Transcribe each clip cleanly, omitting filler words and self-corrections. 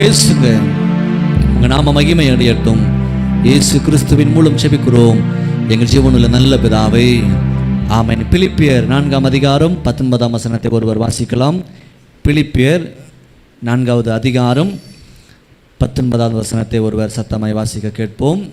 பேசுங்க, உங்க நாம மகிமை அடையட்டும். இயேசு கிறிஸ்துவின் மூலம் ஜெபிக்கிறோம் எங்கள் ஜீவனுள்ள நல்ல பிதாவே, ஆமென். பிலிப்பியர் 4ஆம் அதிகாரம் 19ஆம் வசனத்தை ஒருவர் வாசிக்கலாம். பிலிப்பியர் 4வது அதிகாரம் 19வது வசனத்தை ஒருவர் சத்தமாய் வாசிக்க கேட்போம்.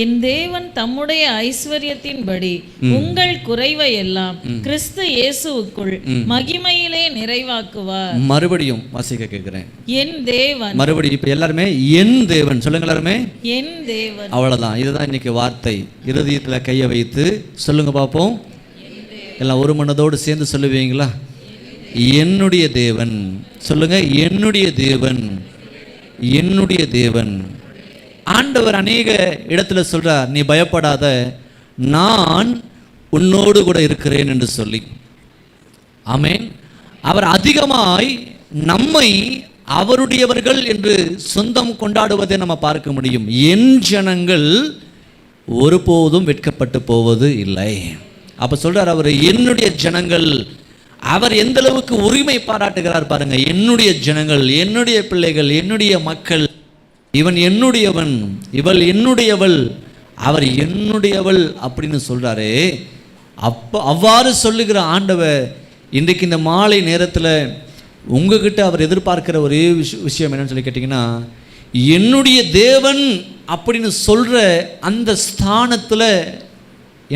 என் தேவன் தம்முடைய ஐஸ்வர்யத்தின்படி உங்கள் குறைவை எல்லாம் கிறிஸ்து இயேசுவுக்குள் மகிமையிலே நிறைவாக்குவார். மறுபடியும் வாசிக்க கேட்கிறேன். என் தேவன், மறுபடியும் இப்ப எல்லாருமே என் தேவன் சொல்லுங்க. எல்லாருமே என் தேவன். அவ்வளவுதான், இதுதான் இன்னைக்கு வார்த்தை. இருதயத்துல கையை வைத்து சொல்லுங்க பார்ப்போம். எல்லாம் ஒரு மனதோடு சேர்ந்து சொல்லுவீங்களா? என்னுடைய தேவன் சொல்லுங்க. என்னுடைய தேவன், என்னுடைய தேவன். ஆண்டவர் அநேக இடத்துல சொல்றார், நீ பயப்படாத, நான் உன்னோடு கூட இருக்கிறேன் என்று சொல்லி. ஆமென். அவர் அதிகமாய் நம்மை அவருடையவர்கள் என்று சொந்தம் கொண்டாடுவதை நம்ம பார்க்க முடியும். என் ஜனங்கள் ஒருபோதும் வெட்கப்பட்டு போவது இல்லை. அப்ப சொல்றார், அவர் என்னுடைய ஜனங்கள். அவர் எந்த அளவுக்கு உரிமை பாராட்டுகிறார் பாருங்க. என்னுடைய ஜனங்கள், என்னுடைய பிள்ளைகள், என்னுடைய மக்கள். இவன் என்னுடையவன், இவள் என்னுடையவள், அவர் என்னுடையவள் அப்படின்னு சொல்றாரே. அவ்வாறு சொல்லுகிற ஆண்டவர் இன்றைக்கு இந்த மாலை நேரத்தில் உங்ககிட்ட அவர் எதிர்பார்க்கிற ஒரே விஷயம் என்னன்னு சொல்லி கேட்டிங்கன்னா, என்னுடைய தேவன் அப்படின்னு சொல்ற அந்த ஸ்தானத்தில்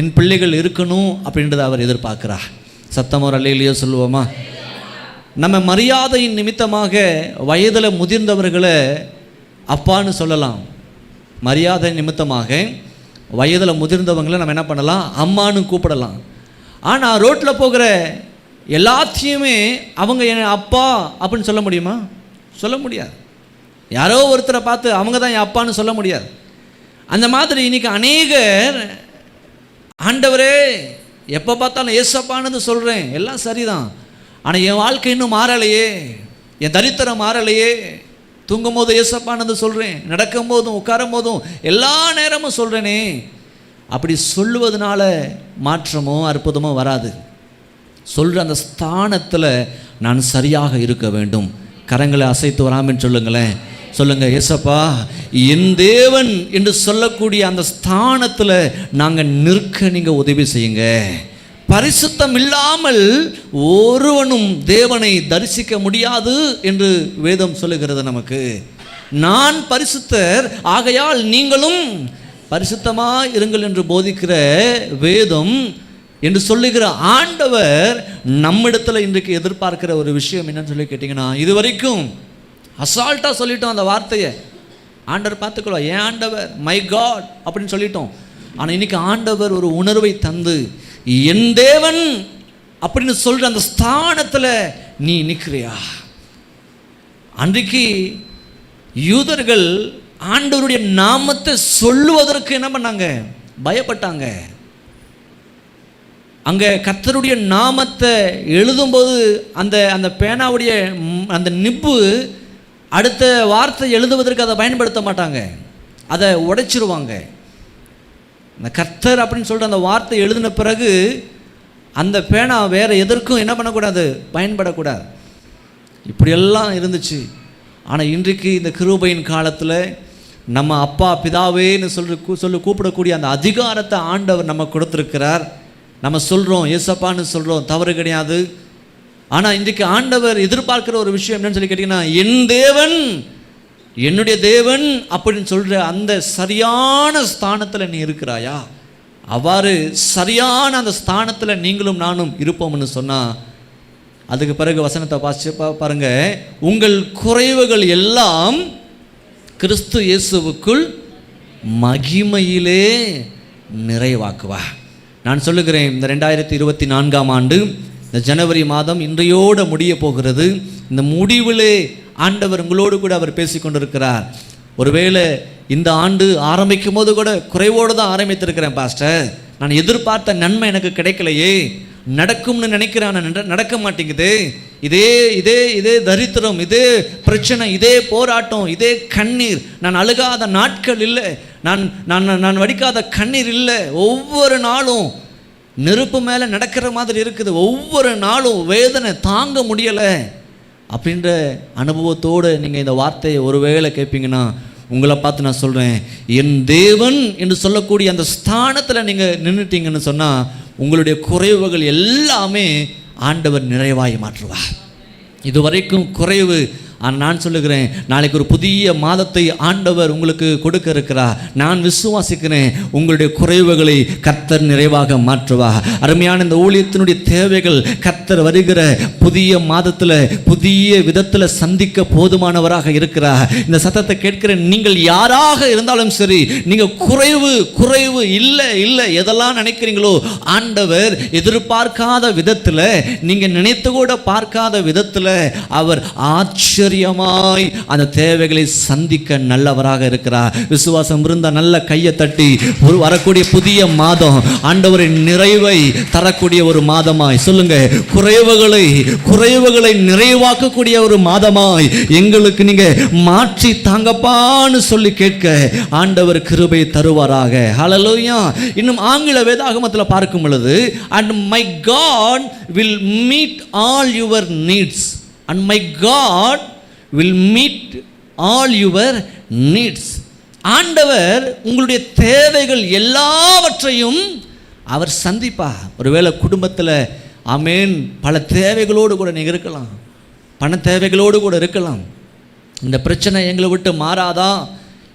என் பிள்ளைகள் இருக்கணும் அப்படின்றத அவர் எதிர்பார்க்கிறார். சத்தமோர் அல்லேலூயா சொல்லுவோமா? நம்ம மரியாதையின் நிமித்தமாக வயதில் முதிர்ந்தவர்களை அப்பான்னு சொல்லலாம். மரியாதை நிமித்தமாக வயதில் முதிர்ந்தவங்களை நம்ம என்ன பண்ணலாம்? அம்மானு கூப்பிடலாம். ஆனால் ரோட்டில் போகிற எல்லாத்தையுமே அவங்க என் அப்பா அப்படின்னு சொல்ல முடியுமா? சொல்ல முடியாது. யாரோ ஒருத்தரை பார்த்து அவங்க தான் என் அப்பான்னு சொல்ல முடியாது. அந்த மாதிரி இன்னைக்கு அநேகர், ஆண்டவரே எப்போ பார்த்தாலும் ஏசப்பானது சொல்கிறேன், எல்லாம் சரிதான், ஆனால் என் வாழ்க்கை இன்னும் மாறலையே, என் தரித்திரம் மாறலையே. தூங்கும் போது ஏசப்பானது சொல்கிறேன், நடக்கும் போதும் உட்காரும் போதும் எல்லா நேரமும் சொல்கிறேனே. அப்படி சொல்லுவதனால மாற்றமோ அற்புதமோ வராது. சொல்கிற அந்த ஸ்தானத்தில் நான் சரியாக இருக்க வேண்டும். கரங்களை அசைத்து வராமன்னு சொல்லுங்களேன். சொல்லுங்க, ஏசப்பா என் தேவன் என்று சொல்லக்கூடிய அந்த ஸ்தானத்தில் நாங்கள் நிற்க நீங்கள் உதவி செய்யுங்க. பரிசுத்தம் இல்லாமல் ஒருவனும் தேவனை தரிசிக்க முடியாது என்று வேதம் சொல்லுகிறது நமக்கு. நான் பரிசுத்தர், ஆகையால் நீங்களும் பரிசுத்தமாய் இருங்கள் என்று போதிக்கிற வேதம் என்று சொல்லுகிற ஆண்டவர் நம்மிடத்தில் இன்றைக்கு எதிர்பார்க்கிற ஒரு விஷயம் என்னன்னு சொல்லி கேட்டிங்கன்னா, இது வரைக்கும் அசால்ட்டாக சொல்லிட்டோம் அந்த வார்த்தையை. ஆண்டவர் பார்த்துக்கலாம், ஏன் ஆண்டவர், மை காட் அப்படின்னு சொல்லிட்டோம். ஆனால் இன்னைக்கு ஆண்டவர் ஒரு உணர்வை தந்து, என் தேவன் அப்படின்னு சொல்ற அந்த ஸ்தானத்தில் நீ நிற்கிறியா? அன்றைக்கு யூதர்கள் ஆண்டவருடைய நாமத்தை சொல்லுவதற்கு என்ன பண்ணாங்க? பயப்பட்டாங்க. அங்கே கர்த்தருடைய நாமத்தை எழுதும்போது அந்த அந்த பேனாவுடைய அந்த நிப்பு அடுத்த வார்த்தை எழுதுவதற்கு அதை பயன்படுத்த மாட்டாங்க, அதை உடைச்சிருவாங்க. அந்த கர்த்தர் அப்படின்னு சொல்லிட்டு அந்த வார்த்தை எழுதின பிறகு அந்த பேனா வேறு எதற்கும் என்ன பண்ணக்கூடாது? பயன்படக்கூடாது. இப்படியெல்லாம் இருந்துச்சு. ஆனால் இன்றைக்கு இந்த கிருபையின் காலத்தில் நம்ம அப்பா பிதாவேன்னு சொல்லி கூப்பிடக்கூடிய அந்த அதிகாரத்தை ஆண்டவர் நம்ம கொடுத்துருக்கிறார். நம்ம சொல்கிறோம் ஏசப்பான்னு சொல்கிறோம், தவறு கிடையாது. ஆனால் இன்றைக்கு ஆண்டவர் எதிர்பார்க்கிற ஒரு விஷயம் என்னன்னு சொல்லி கேட்டிங்கன்னா, என் தேவன், என்னுடைய தேவன் அப்படின்னு சொல்கிற அந்த சரியான ஸ்தானத்தில் நீ இருக்கிறாயா? அவ்வாறு சரியான அந்த ஸ்தானத்தில் நீங்களும் நானும் இருப்போம்னு சொன்னால், அதுக்கு பிறகு வசனத்தை வாசிச்சு பாருங்க. உங்கள் குறைவுகள் எல்லாம் கிறிஸ்து இயேசுவுக்குள் மகிமையிலே நிறைவாக்குவா. நான் சொல்லுகிறேன், இந்த 2024ஆம் ஆண்டு இந்த ஜனவரி மாதம் இன்றையோடு முடிய போகிறது. இந்த முடிவிலே ஆண்டவர் உங்களோடு கூட அவர் பேசிக்கொண்டிருக்கிறார். ஒருவேளை இந்த ஆண்டு ஆரம்பிக்கும் போது கூட குறைவோடு தான் ஆரம்பித்திருக்கிறேன் பாஸ்டர், நான் எதிர்பார்த்த நன்மை எனக்கு கிடைக்கலையே, நடக்கும்னு நினைக்கிறேன், நடக்க மாட்டேங்குது, இதே இதே இதே தரித்திரம், இதே பிரச்சனை, இதே போராட்டம், இதே கண்ணீர், நான் அழுகாத நாட்கள் இல்லை, நான் நான் நான் வடிக்காத கண்ணீர் இல்லை. ஒவ்வொரு நாளும் நெருப்பு மேலே நடக்கிற மாதிரி இருக்குது. ஒவ்வொரு நாளும் வேதனை தாங்க முடியலை. அப்படின்ற அனுபவத்தோடு நீங்கள் இந்த வார்த்தையை ஒருவேளை கேட்பீங்கன்னா, உங்களை பார்த்து நான் சொல்கிறேன், என் தேவன் என்று சொல்லக்கூடிய அந்த ஸ்தானத்தில் நீங்கள் நின்றுட்டீங்கன்னு சொன்னால் உங்களுடைய குறைவுகள் எல்லாமே ஆண்டவர் நிறைவாய் மாற்றுவார். இதுவரைக்கும் குறைவு, நான் சொல்லுகிறேன், நாளைக்கு ஒரு புதிய மாதத்தை ஆண்டவர் உங்களுக்கு கொடுக்க இருக்கிறார். நான் விசுவாசிக்கிறேன், உங்களுடைய குறைவுகளை கர்த்தர் நிறைவாக மாற்றுவார். அருமையான இந்த ஊழியத்தினுடைய தேவைகள் கர்த்தர் வருகிற புதிய மாதத்தில் புதிய விதத்தில் சந்திக்க போதுமானவராக இருக்கிறார். இந்த சத்தத்தை கேட்கிற நீங்கள் யாராக இருந்தாலும் சரி, நீங்கள் குறைவு இல்லை எதெல்லாம் நினைக்கிறீங்களோ ஆண்டவர் எதிர்பார்க்காத விதத்தில், நீங்கள் நினைத்து கூட பார்க்காத விதத்தில் அவர் ஆச்சரியமாய் அந்த தேவைகளை சந்திக்க நல்லவராக இருக்கிறார். விசுவாசம் இருந்தால் நல்ல கையை தட்டி, வரக்கூடிய புதிய மாதம் ஆண்டவரின் நிறைவை தரக்கூடிய ஒரு மாதமாய் சொல்லுங்க. குறைவுகளை நிறைவாக்கக்கூடிய ஒரு மாதமாய் எங்களுக்கு நீங்க மாற்றி தாங்கப்பான்னு சொல்லி கேட்க ஆண்டவர் கிருபை தருவாராக. ஹல்லேலூயா. இன்னும் ஆங்கில வேதாகமத்தில் பார்க்கும் பொழுது, and my God will meet all your needs. And my God will meet all your needs. ஆண்டவர் உங்களுடைய தேவைகள் எல்லாவற்றையும் அவர் சந்திப்பார். ஒருவேளை குடும்பத்தில் ஆமென் பல தேவைகளோடு கூட நீங்கள் இருக்கலாம், பண தேவைகளோடு கூட இருக்கலாம். இந்த பிரச்சனை எங்களை விட்டு மாறாதா,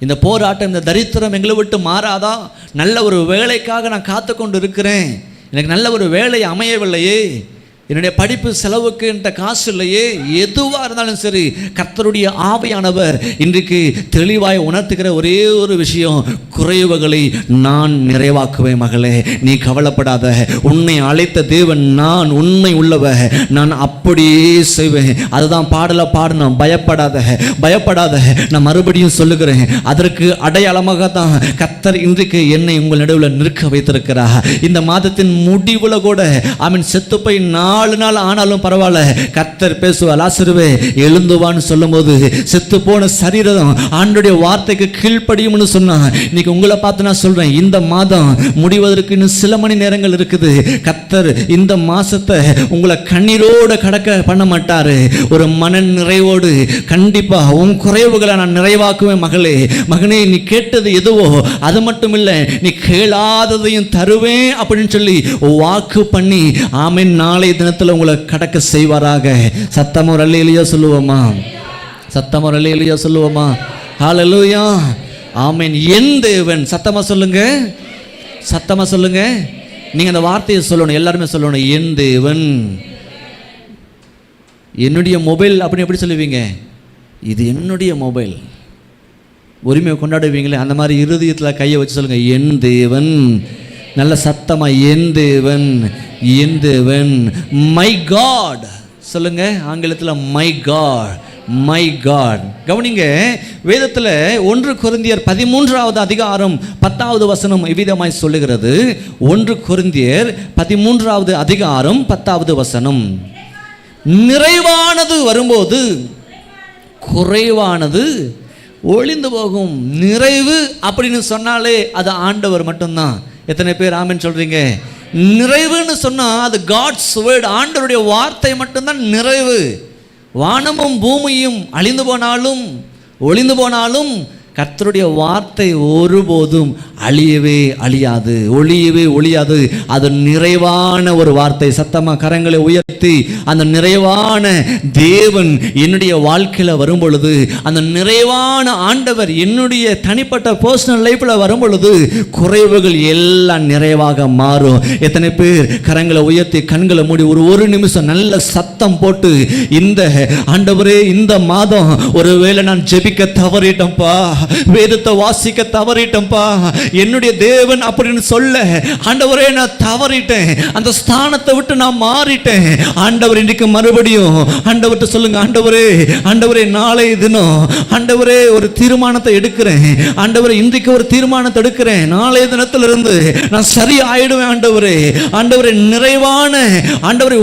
இந்த போராட்டம், இந்த தரித்திரம் எங்களை விட்டு மாறாதா, நல்ல ஒரு வேலைக்காக நான் காத்து கொண்டு இருக்கிறேன், எனக்கு நல்ல ஒரு வேலை அமையவில்லையே, என்னுடைய படிப்பு செலவுக்கு என்கிட்ட காசு இல்லையே, எதுவாக இருந்தாலும் சரி கர்த்தருடைய ஆவியானவர் இன்றைக்கு தெளிவாய் உணர்த்துகிற ஒரே ஒரு விஷயம், குறைவுகளை நான் நிறைவாக்குவேன் மகளே, நீ கவலைப்படாத, உன்னை அழைத்த தேவன் நான் உண்மை உள்ளவ, நான் அப்படியே செய்வேன். அதுதான் பாடலை பாடணும், பயப்படாத. நான் மறுபடியும் சொல்லுகிறேன், அதற்கு அடையாளமாக தான் கர்த்தர் இன்றைக்கு என்னை உங்கள் நடுவில் நிற்க வைத்திருக்கிறார். இந்த மாதத்தின் முடிவில் கூட அவன் செத்து போய் 4 நாள் ஆனாலும் பரவாயில்ல, கர்த்தர் பேசுவார், லாசருவே எழுந்துவான்னு சொல்லும் போது செத்து போன சரீரம் ஆண்டவருடைய வார்த்தைக்கு கீழ்ப்படியும்னு சொன்னா, இன்னைக்கு உங்களை பார்த்து நான் சொல்றேன், இந்த மாதம் முடிவதற்கு இன்னும் சில மணி நேரங்கள் இருக்குது. கர்த்தர் இந்த மாசத்தை உங்களை கண்ணீரோடு கடக்க பண்ண மாட்டாரு, ஒரு மன நிறைவோடு கண்டிப்பா உன் குறைவுகளை நான் நிறைவாக்குவேன் மகனே, நீ கேட்டது எதுவோ அது மட்டும் இல்லை, நீ கேளாததையும் தருவேன் அப்படின்னு சொல்லி வாக்கு பண்ணி ஆமென் நாளை தினத்தில் உங்களை கடக்க செய்வாராக. சத்தமா ஒரு அல்லேலூயா சொல்லுவோமா? ஹல்லேலூயா. ஆமென். என் தேவன். சத்தமா சொல்லுங்க. நீங்க அந்த வார்த்தையை சொல்லணும், எல்லாருமே சொல்லணும். என் தேவன். என்னுடைய மொபைல் அப்படின்னு எப்படி சொல்லுவீங்க? இது என்னுடைய மொபைல். உரிமையை கொண்டாடுவீங்களே, அந்த மாதிரி இருதயத்தில் கையை வச்சு சொல்லுங்க, என் தேவன். நல்ல சத்தமா, என் தேவன். மை காட் சொல்லுங்க. ஆங்கிலத்தில் மை காட். கவனிங்க, வேதத்தில் 1 கொரிந்தியர் 13வது அதிகாரம் 10வது வசனம் இவ்விதமாய் சொல்லுகிறது. 1 கொரிந்தியர் 13வது அதிகாரம் 10வது வசனம், நிறைவானது வரும்போது குறைவானது ஒளிந்து போகும். நிறைவு அப்படின்னு சொன்னாலே அது ஆண்டவர் மட்டும்தான். எத்தனை பேர் ஆமென் சொல்றீங்க? நிறைவுன்னு சொன்னா அது காட்ஸ் வேர்ட், ஆண்டவருடைய வார்த்தை மட்டும்தான் நிறைவு. வானமும் பூமியும் அழிந்து போனாலும் ஒளிந்து போனாலும் கர்த்தருடைய வார்த்தை ஒருபோதும் அழியவே ஒழியாது. அது நிறைவான ஒரு வார்த்தை. சத்தமா கரங்களை உயர்த்தி, அந்த நிறைவான தேவன் என்னுடைய வாழ்க்கையில் வரும் பொழுது, அந்த நிறைவான ஆண்டவர் என்னுடைய தனிப்பட்ட பர்சனல் லைஃப்பில் வரும் பொழுது குறைவுகள் எல்லாம் நிறைவாக மாறும். எத்தனை பேர் கரங்களை உயர்த்தி கண்களை மூடி ஒரு நிமிஷம் நல்ல சத்தம் போட்டு, இந்த ஆண்டவரே இந்த மாதம் ஒருவேளை நான் ஜெபிக்க தவறிட்டேன்ப்பா, வேதத்தை வாசிக்க தவறிட்டேன்ப்பா, என்னுடைய தேவன் அப்படின்னு சொல்ல ஆண்டவரே நான் தவறிட்டேன், அந்த ஸ்தானத்தை விட்டு நான் மாறிட்டேன். ஆண்டவர் இன்றைக்கு மறுபடியும் ஆண்டவர்கிட்ட சொல்லுங்க, ஆண்டவரே நாளை தினம் ஆண்டவரே ஒரு தீர்மானத்தை எடுக்கிறேன், ஆண்டவரே இன்றைக்கு ஒரு தீர்மானத்தை எடுக்கிறேன், நாளைய தினத்திலிருந்து நான் சரி ஆயிடுவேன். ஆண்டவரே நிறைவான ஆண்டவரே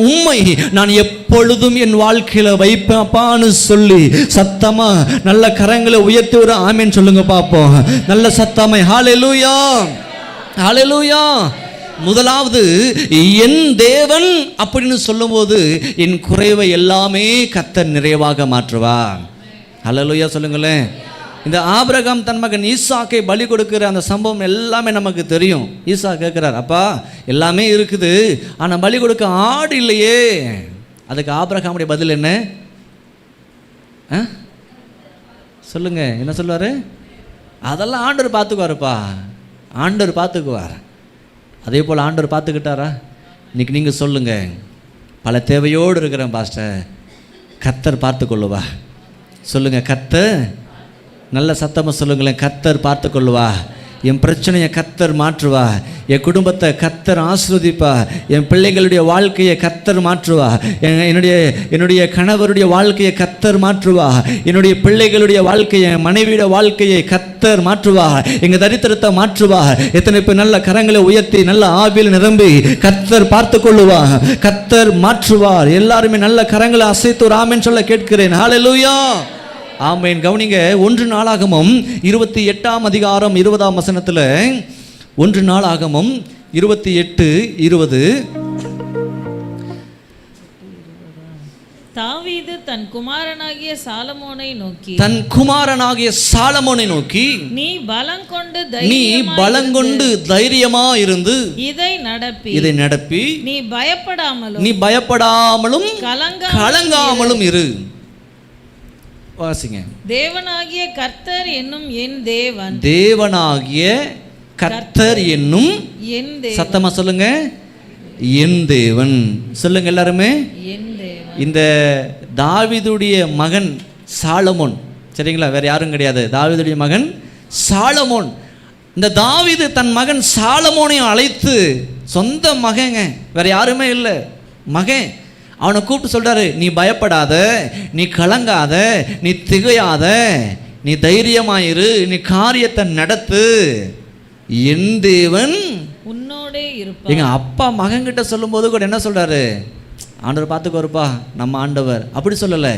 உம்மை நான் எப்பொழுதும் என் வாழ்க்கையில வைப்பான்னு சொல்லி சத்தமா நல்ல கரங்களை உயர்த்தி ஒரு ஆமென் சொல்லுங்க பாப்போம். நல்ல சத்தமாய் ஹல்லேலூயா. முதலாவது என் தேவன் அப்படின்னு சொல்லும்போது என் குறைவை எல்லாமே கர்த்தர் நிறைவாக மாற்றுவார். அல்லேலூயா சொல்லுங்களேன். இந்த ஆபிரகாம் தன் மகன் ஈசாக்கை பலி கொடுக்கிற அந்த சம்பவம் எல்லாமே நமக்கு தெரியும். ஈசா கேட்குறார், அப்பா எல்லாமே இருக்குது, ஆனால் பலி கொடுக்க ஆடு இல்லையே. அதுக்கு ஆபிரகாமுடைய பதில் என்ன சொல்லுங்க, என்ன சொல்லுவார்? அதெல்லாம் ஆண்டவர் பார்த்துக்குவாருப்பா, ஆண்டவர் பார்த்துக்குவார். அதே போல் ஆண்டவர் பார்த்துக்கிட்டாரா? இன்னைக்கு நீங்கள் சொல்லுங்கள், பல தேவையோடு இருக்கிறேன் பாஸ்டர், கர்த்தர் பார்த்துக்கொள்ளுவா. சொல்லுங்கள், கர்த்தர், நல்ல சத்தமாக சொல்லுங்களேன், கர்த்தர் பார்த்துக்கொள்ளுவா. என் பிரச்சனையை கர்த்தர் மாற்றுவா, என் குடும்பத்தை கர்த்தர் ஆசீர்வதிப்பா, என் பிள்ளைகளுடைய வாழ்க்கையை கர்த்தர் மாற்றுவா, என்னுடைய கணவருடைய வாழ்க்கையை கர்த்தர் மாற்றுவா, என்னுடைய பிள்ளைகளுடைய வாழ்க்கையை, மனைவியுடைய வாழ்க்கையை கர்த்தர் மாற்றுவா, எங்கள் தரித்திரத்தை மாற்றுவா. எத்தனை பேர் நல்ல கரங்களை உயர்த்தி நல்ல ஆவியில் நிரம்பி கர்த்தர் பார்த்து கொள்ளுவா, கர்த்தர் மாற்றுவார். எல்லாருமே நல்ல கரங்களை அசைத்து ஒரு ஆமென் சொல்ல கேட்கிறேன். ஹல்லேலூயா, ஆமென். கவனிங்க, 1 நாளாகமம் 28ஆம் அதிகாரம் 20ஆம் வசனத்தில், 1 நாளாகமம் 28:20, தாவீது தன் குமாரனாகிய சாலமோனை நோக்கி நீ பலங்கொண்டு தைரியமா இருந்து இதை நடப்பி நீ பயப்படாமலும் கலங்காமலும் இரு. வாசிங்க. தேவனாகிய கர்த்தர் என்னும் என் தேவன், சத்தமா சொல்லுங்க, என் தேவன் சொல்லுங்க எல்லாருமே. இந்த தாவீதுடைய மகன் சாலமோன், சரிங்களா, வேற யாரும் கிடையாது, தாவீதுடைய மகன் சாலமோன். இந்த தாவீது தன் மகன் சாலமோனையும் அழைத்து, சொந்த மகங்க, வேற யாருமே இல்லை, மகன், அவனை கூப்பிட்டு சொல்றாரு, நீ பயப்படாத, நீ கலங்காத, நீ திகையாத, நீ தைரியமாயிரு, நீ காரியத்தை நடத்து, என் தேவன் உன்னோடே இருப்பார். எங்க அப்பா மகன்கிட்ட சொல்லும் போது கூட என்ன சொல்றாரு? ஆண்டவர் பார்த்துக்கோருப்பா, நம்ம ஆண்டவர் அப்படி சொல்லலை.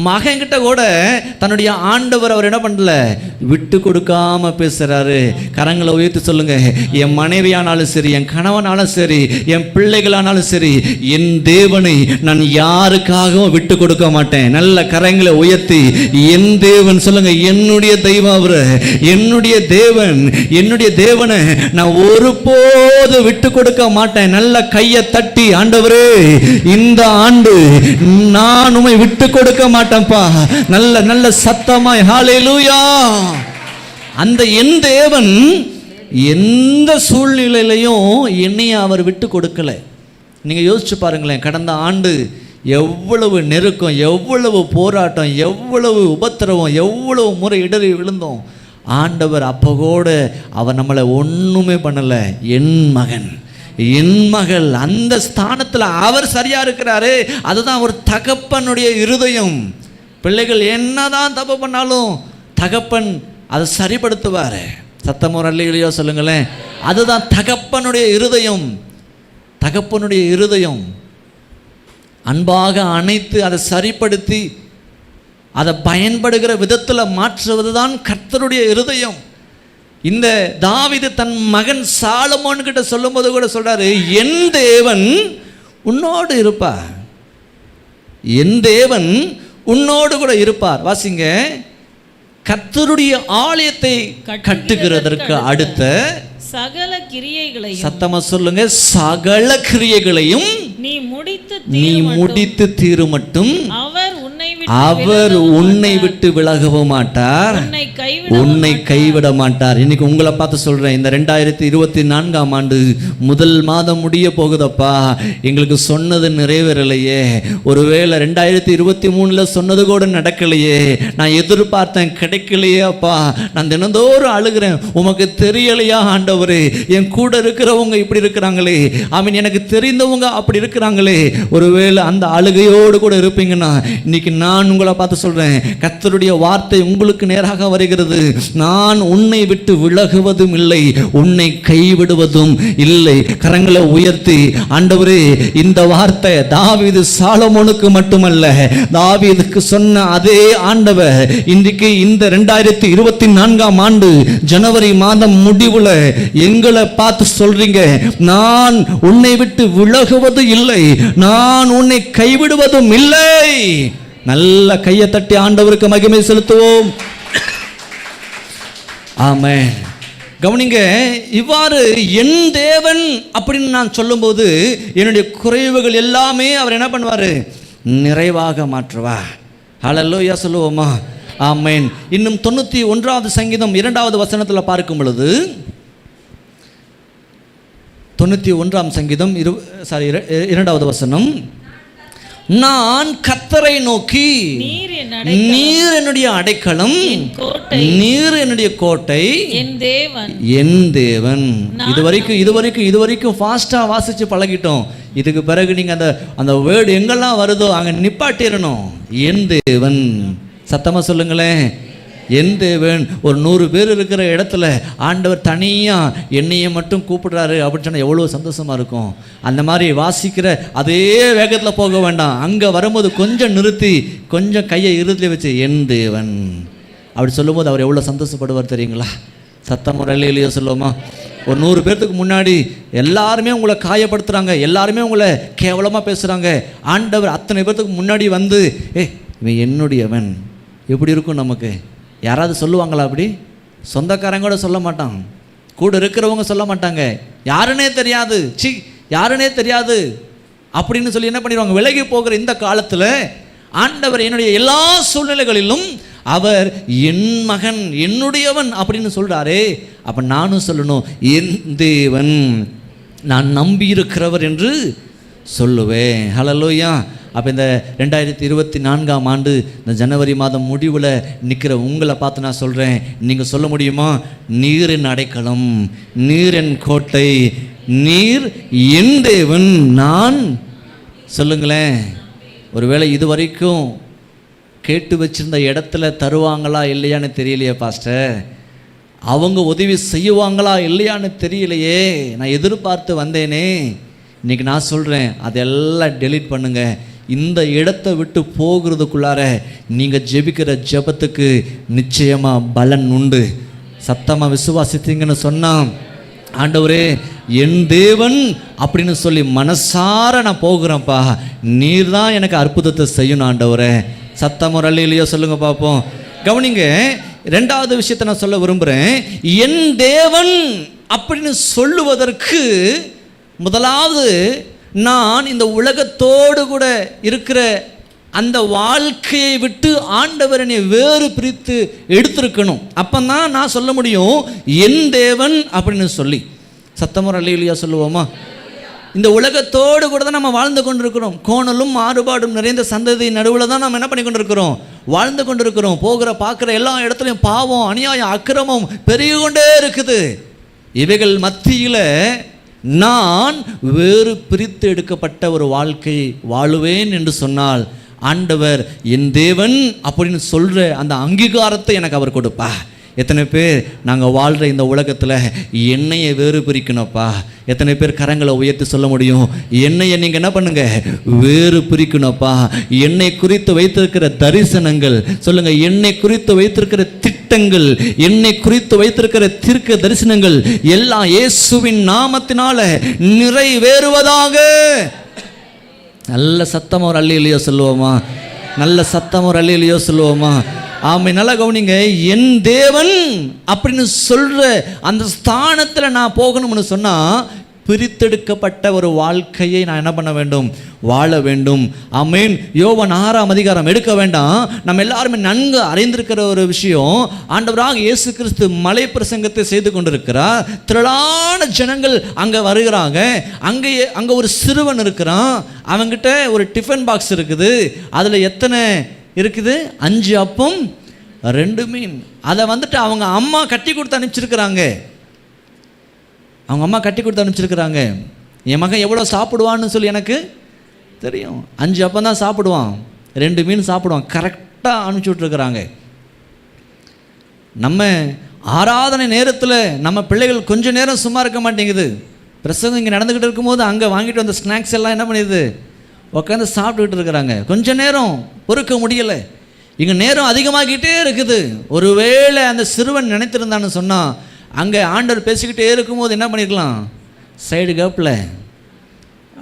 மகன்கிட்ட கூட தன்னுடைய ஆண்டவர் அவர் என்ன பண்ணல, விட்டு கொடுக்காம பேசுறாரு. கரங்களை உயர்த்தி சொல்லுங்க, என் மனைவியானாலும் சரி, என் கணவனாலும் சரி, என் பிள்ளைகளானாலும் சரி, என் தேவனை நான் யாருக்காகவும் விட்டு கொடுக்க மாட்டேன். நல்ல கரங்களை உயர்த்தி என் தேவன் சொல்லுங்க, என்னுடைய தெய்வம் அவரு, என்னுடைய தேவன், என்னுடைய தேவனை நான் ஒருபோது விட்டு கொடுக்க மாட்டேன். நல்ல கையை தட்டி, ஆண்டவரே இந்த ஆண்டு நான் உம்மை விட்டு கொடுக்க மாட்டேன்ப்பா. நல்ல நல்ல சத்தமாய் ஹல்லேலூயா. அந்த என் தேவன் எந்த சூழ்நிலையிலையும் என்னைய அவர் விட்டு கொடுக்கல. நீங்க யோசிச்சு பாருங்களேன், கடந்த ஆண்டு எவ்வளவு நெருக்கம், எவ்வளவு போராட்டம், எவ்வளவு உபத்திரவம், எவ்வளவு முறை இடறி விழுந்தோம். ஆண்டவர் அப்போ கூட அவர் நம்மளை ஒண்ணுமே பண்ணல. என் மகன், என் மகள், அந்த ஸ்தானத்தில் அவர் சரியா இருக்கிறாரு. அதுதான் ஒரு தகப்பனுடைய இருதயம். பிள்ளைகள் என்னதான் தப்பு பண்ணாலும் தகப்பன் அதை சரிப்படுத்துவார். சத்தமோ அல்லையோ சொல்லுங்களேன். அதுதான் தகப்பனுடைய இருதயம். தகப்பனுடைய இருதயம் அன்பாக அணைத்து அதை சரிப்படுத்தி அதை பயன்படுகிற விதத்தில் மாற்றுவது தான் கர்த்தருடைய இருதயம். இந்த தாவீது தன் மகன் சாலமோன் கிட்ட சொல்லும் போது கூட சொல்றாரு, என் தேவன் உன்னோடு இருப்பார், என் தேவன் உன்னோடு கூட இருப்பார். வாசிங்க, கர்த்தருடைய ஆலயத்தை கட்டுகிறதற்கு அடுத்த சகல கிரியைகளையும், சத்தமா சொல்லுங்க, சகல கிரியைகளையும் நீ முடித்து தீரு மட்டும் அவர் உன்னை விட்டு விலகவும் மாட்டார், உன்னை கைவிட மாட்டார். இன்னைக்கு உங்களை பார்த்து சொல்றேன், இந்த 2024ஆம் ஆண்டு முதல் மாதம் முடிய போகுதப்பா, எங்களுக்கு சொன்னது நிறைவேறலையே, ஒருவேளை 2023 சொன்னது கூட நடக்கலையே, நான் எதிர்பார்த்தேன் கிடைக்கலையே அப்பா, நான் தினந்தோறும் அழுகிறேன், உமக்கு தெரியலையா ஆண்டவரே, என் கூட இருக்கிறவங்க இப்படி இருக்கிறாங்களே, எனக்கு தெரிந்தவங்க அப்படி இருக்கிறாங்களே. ஒருவேளை அந்த அழுகையோடு கூட இருப்பீங்கன்னா இன்னைக்கு நான் நான் உங்களை பார்த்து சொல்றேன், கர்த்தருடைய வார்த்தை உங்களுக்கு நேராக வருகிறது. நான் உன்னை விட்டு விலகுவதும் இல்லை, உன்னை கைவிடுவதும் இல்லை. கரங்களை உயர்த்தி, ஆண்டவரே இந்த வார்த்தை தாவீது சாலமோனுக்கு மட்டுமல்ல, தாவீதுக்கு சொன்ன அதே ஆண்டவர் இன்றைக்கு இந்த 2024ஆம் ஆண்டு ஜனவரி மாதம் முடிவுல எங்களை பார்த்து சொல்றீங்க, நான் உன்னை விட்டு விலகுவது இல்லை, நான் உன்னை கைவிடுவதும் இல்லை. நல்ல கையை தட்டி ஆண்டவருக்கு மகிமை செலுத்துவோம். ஆமென். கவனிங்க, இவ்வாறு என் தேவன் அப்படின்னு நான் சொல்லும்போது என்னுடைய குறைவுகள் எல்லாமே அவர் என்ன பண்ணுவார்? நிறைவாக மாற்றுவா. ஹல்லேலூயா சொல்லுவோமா? ஆமென். இன்னும் 91வது சங்கீதம் 2வது வசனத்தில் பார்க்கும் பொழுது, 91ஆம் சங்கீதம் 2வது வசனம், நான் கர்த்தரை நோக்கி, நீர் என்னுடைய அடைக்கலம், நீர் என்னுடைய கோட்டை, என் தேவன். இதுவரைக்கும் ஃபாஸ்டா வாசிச்சு பழகிட்டோம். இதுக்கு பிறகு நீங்க அந்த வேர்டு எங்கெல்லாம் வருதோ அங்க நிப்பாட்டிடணும். என் தேவன். சத்தமா சொல்லுங்களேன், என் தேவன். ஒரு 100 பேர் இருக்கிற இடத்துல ஆண்டவர் தனியாக என்னையை மட்டும் கூப்பிடுறாரு அப்படின்னு சொன்னால் எவ்வளோ சந்தோஷமாக இருக்கும். அந்த மாதிரி வாசிக்கிற அதே வேகத்தில் போக வேண்டாம். அங்கே வரும்போது கொஞ்சம் நிறுத்தி கொஞ்சம் கையை இறுதியில் வச்சு என் தேவன் அப்படி சொல்லும்போது அவர் எவ்வளோ சந்தோஷப்படுவார் தெரியுங்களா? சத்தம் முறையிலேயே சொல்லுவோமா? ஒரு 100 பேர்த்துக்கு முன்னாடி எல்லாருமே உங்களை காயப்படுத்துகிறாங்க, எல்லாருமே உங்களை கேவலமாக பேசுகிறாங்க. ஆண்டவர் அத்தனை பேர்த்துக்கு முன்னாடி வந்து இவன் என்னுடையவன். எப்படி இருக்கும் நமக்கு? யாராவது சொல்லுவாங்களா? அப்படி சொந்தக்காரங்க கூட சொல்ல மாட்டாங்க, கூட இருக்கிறவங்க சொல்ல மாட்டாங்க. யாருன்னே தெரியாது, யாருன்னே தெரியாது அப்படின்னு சொல்லி என்ன பண்ணிடுவாங்க? விலகி போகிற இந்த காலத்தில் ஆண்டவர் என்னுடைய எல்லா சூழ்நிலைகளிலும் அவர் என் மகன், என்னுடையவன் அப்படின்னு சொல்கிறாரே. அப்போ நானும் சொல்லணும், என் தேவன், நான் நம்பி இருக்கிறவர் என்று சொல்லுவேன். ஹல்லேலூயா. அப்போ இந்த 2024ஆம் ஆண்டு இந்த ஜனவரி மாதம் முடிவில் நிற்கிற உங்களை பார்த்து நான் சொல்கிறேன், நீங்கள் சொல்ல முடியுமா? நீர் என் அடைக்கலம், நீர் என் கோட்டை, நீர் என் தேவன். நான் சொல்லுங்களேன். ஒருவேளை இது வரைக்கும் கேட்டு வச்சிருந்த இடத்துல தருவாங்களா இல்லையான்னு தெரியலையே பாஸ்டர், அவங்க உதவி செய்வாங்களா இல்லையான்னு தெரியலையே, நான் எதிர்பார்த்து வந்தேனே. இன்றைக்கி நான் சொல்கிறேன், அதெல்லாம் டெலீட் பண்ணுங்கள். இந்த இடத்தை விட்டு போகிறதுக்குள்ளார நீங்கள் ஜெபிக்கிற ஜெபத்துக்கு நிச்சயமாக பலன் உண்டு. சத்தமாக விசுவாசித்தீங்கன்னு சொன்னால், ஆண்டவரே என் தேவன் அப்படின்னு சொல்லி மனசார நான் போகிறேன்ப்பா, நீர் தான் எனக்கு அற்புதத்தை செய்யணும் ஆண்டவரே. சத்தமாக அல்லேலூயா சொல்லுங்க பார்ப்போம். கவனிங்க, 2வது விஷயத்தை நான் சொல்ல விரும்புகிறேன். என் தேவன் அப்படின்னு சொல்லுவதற்கு முதலாவது நான் இந்த உலகத்தோடு கூட இருக்கிற அந்த வாழ்க்கையை விட்டு ஆண்டவர் என்னை வேறு பிரித்து எடுத்திருக்கணும். அப்போ தான் நான் சொல்ல முடியும் என் தேவன் அப்படின்னு சொல்லி. சத்தமுறை அல்லேலூயா சொல்லுவோமா? இந்த உலகத்தோடு கூட தான் நம்ம வாழ்ந்து கொண்டிருக்கிறோம். கோணலும் மாறுபாடும் நிறைந்த சந்ததி நடுவில் தான் நம்ம என்ன பண்ணி கொண்டிருக்கிறோம்? வாழ்ந்து கொண்டிருக்கிறோம். போகிற பார்க்குற எல்லா இடத்துலையும் பாவம், அநியாயம், அக்கிரமம் பெருகி கொண்டே இருக்குது. இவைகள் மத்தியில் நான் வேறு பிரித்து எடுக்கப்பட்ட ஒரு வாழ்க்கை வாழுவேன் என்று சொன்னால், ஆண்டவர் என் தேவன் அப்படின்னு சொல்கிற அந்த அங்கீகாரத்தை எனக்கு அவர் கொடுப்பா. எத்தனை பேர் நாங்கள் வாழ்கிற இந்த உலகத்தில் என்னையை வேறு பிரிக்கணும்ப்பா? எத்தனை பேர் கரங்களை உயர்த்தி சொல்ல முடியும், என்னையை நீங்கள் என்ன பண்ணுங்க, வேறு பிரிக்கணும்ப்பா? என்னை குறித்து வைத்திருக்கிற தரிசனங்கள் சொல்லுங்கள், என்னை குறித்து வைத்திருக்கிற திட்டங்கள், என்னை குறித்து வைத்திருக்கிற தீர்க்க தரிசனங்கள் எல்லாம் இயேசுவின் நாமத்தினால நிறைவேறுவதாக. நல்ல சத்தம் ஒரு அல்லேலூயா சொல்லுவோமா? நல்ல சத்தம் ஒரு அல்லேலூயா சொல்லுவோமா? ஆமை. நல்லா கவனிங்க, என் தேவன் அப்படின்னு சொல்ற அந்த ஸ்தானத்தில் நான் போகணும்னு சொன்னால் பிரித்தெடுக்கப்பட்ட ஒரு வாழ்க்கையை நான் என்ன பண்ண வேண்டும்? வாழ வேண்டும். ஆமென். யோவான் 6ஆம் அதிகாரம் எடுக்க வேண்டாம், நம்ம எல்லாருமே நன்கு அறிந்திருக்கிற ஒரு விஷயம். ஆண்டவராக இயேசு கிறிஸ்து மலை பிரசங்கத்தை செய்து கொண்டிருக்கிறார். திரளான ஜனங்கள் அங்கே வருகிறாங்க. அங்கே ஒரு சிறுவன் இருக்கிறான். அவங்கிட்ட ஒரு டிஃபன் பாக்ஸ் இருக்குது. அதில் எத்தனை இருக்குது? 5 அப்பம் 2 மீன். அதை வந்துட்டு அவங்க அம்மா கட்டி கொடுத்து அனுப்பிச்சிருக்கிறாங்க. அவங்க அம்மா கட்டி கொடுத்து அனுப்பிச்சிருக்கிறாங்க. என் மகன் எவ்வளோ சாப்பிடுவான்னு சொல்லி எனக்கு தெரியும். 5 அப்பம் தான் சாப்பிடுவான். 2 மீன் சாப்பிடுவான். கரெக்டாக அனுப்பிச்சி விட்ருக்குறாங்க. நம்ம ஆராதனை நேரத்தில் நம்ம பிள்ளைகள் கொஞ்சம் நேரம் சும்மா இருக்க மாட்டேங்குது. பிரசங்கம் இங்கே நடந்துக்கிட்டு இருக்கும்போது அங்கே வாங்கிட்டு வந்த ஸ்நாக்ஸ் எல்லாம் என்ன பண்ணிடுது, உட்காந்து சாப்பிட்டுக்கிட்டு இருக்கிறாங்க. கொஞ்சம் நேரம் பொறுக்க முடியலை. இங்கே நேரம் அதிகமாகிட்டே இருக்குது. ஒருவேளை அந்த சிறுவன் நினைத்திருந்தான்னு சொன்னால் அங்கே ஆண்டவர் பேசிக்கிட்டே இருக்கும்போது என்ன பண்ணியிருக்கலாம், சைடு கேப்பில்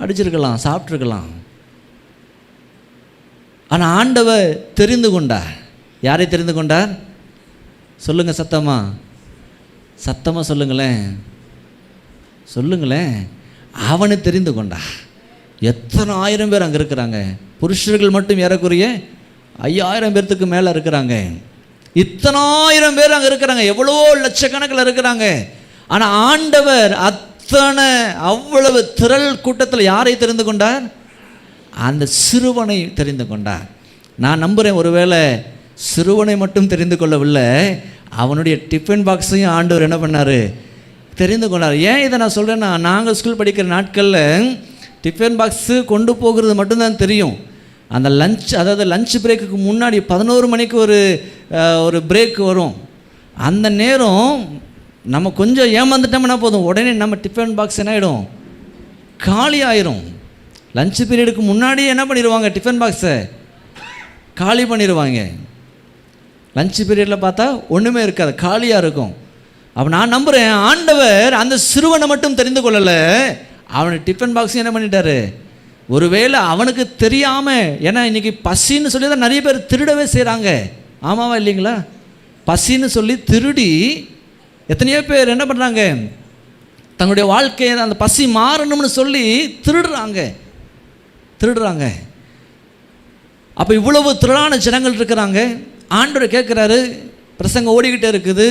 அடிச்சிருக்கலாம், சாப்பிட்ருக்கலாம். ஆனால் ஆண்டவர் தெரிந்து கொண்டார். யாரை தெரிந்து கொண்டார் சொல்லுங்கள், சத்தமாக சொல்லுங்களேன். அவனை தெரிந்து கொண்டார். எத்தனை ஆயிரம் பேர் அங்கே இருக்கிறாங்க. புருஷர்கள் மட்டும் ஏறக்குறைய 5000 பேர்த்துக்கு மேலே இருக்கிறாங்க. இத்தனாயிரம் பேர் அங்கே இருக்கிறாங்க. எவ்வளோ லட்சக்கணக்கில் இருக்கிறாங்க. ஆனால் ஆண்டவர் அவ்வளவு திரள் கூட்டத்தில் யாரை தெரிந்து கொண்டார், அந்த சிறுவனை தெரிந்து கொண்டார். நான் நம்புகிறேன், ஒருவேளை சிறுவனை மட்டும் தெரிந்து கொள்ளவில்லை, அவனுடைய டிஃபன் பாக்ஸையும் ஆண்டவர் என்ன பண்ணார், தெரிந்து கொண்டார். ஏன் இதை நான் சொல்கிறேன்னா, நாங்கள் ஸ்கூல் படிக்கிற நாட்களில் டிஃபன் பாக்ஸு கொண்டு போகிறது மட்டும்தான் தெரியும். அந்த லஞ்ச் பிரேக்குக்கு முன்னாடி 11 மணிக்கு ஒரு பிரேக் வரும். அந்த நேரம் நம்ம கொஞ்சம் ஏமாந்துட்டோம்னா போதும், உடனே நம்ம டிஃபன் பாக்ஸ் என்ன ஆகிடும், காலி ஆயிரும். லஞ்ச் பீரியடுக்கு முன்னாடியே என்ன பண்ணிடுவாங்க, டிஃபன் பாக்ஸை காலி பண்ணிடுவாங்க. லஞ்ச் பீரியடில் பார்த்தா ஒன்றுமே இருக்காது, காலியாக இருக்கும். அப்போ நான் நம்புகிறேன், ஆண்டவர் அந்த சிறுவனை மட்டும் தெரிந்து கொள்ளலை, அவனுக்கு டிஃபன் பாக்ஸையும் என்ன பண்ணிட்டாரு. ஒருவேளை அவனுக்கு தெரியாமல், ஏன்னா இன்றைக்கி பசின்னு சொல்லி தான் நிறைய பேர் திருடவே செய்கிறாங்க. ஆமாவா இல்லைங்களா? பசின்னு சொல்லி திருடி எத்தனையோ பேர் என்ன பண்ணுறாங்க, தங்களுடைய வாழ்க்கையை அந்த பசி மாறணும்னு சொல்லி திருடுறாங்க. அப்போ இவ்வளவு திரளான ஜனங்கள் இருக்கிறாங்க. ஆண்டவர் கேட்குறாரு, பிரசங்கம் ஓடிக்கிட்டே இருக்குது,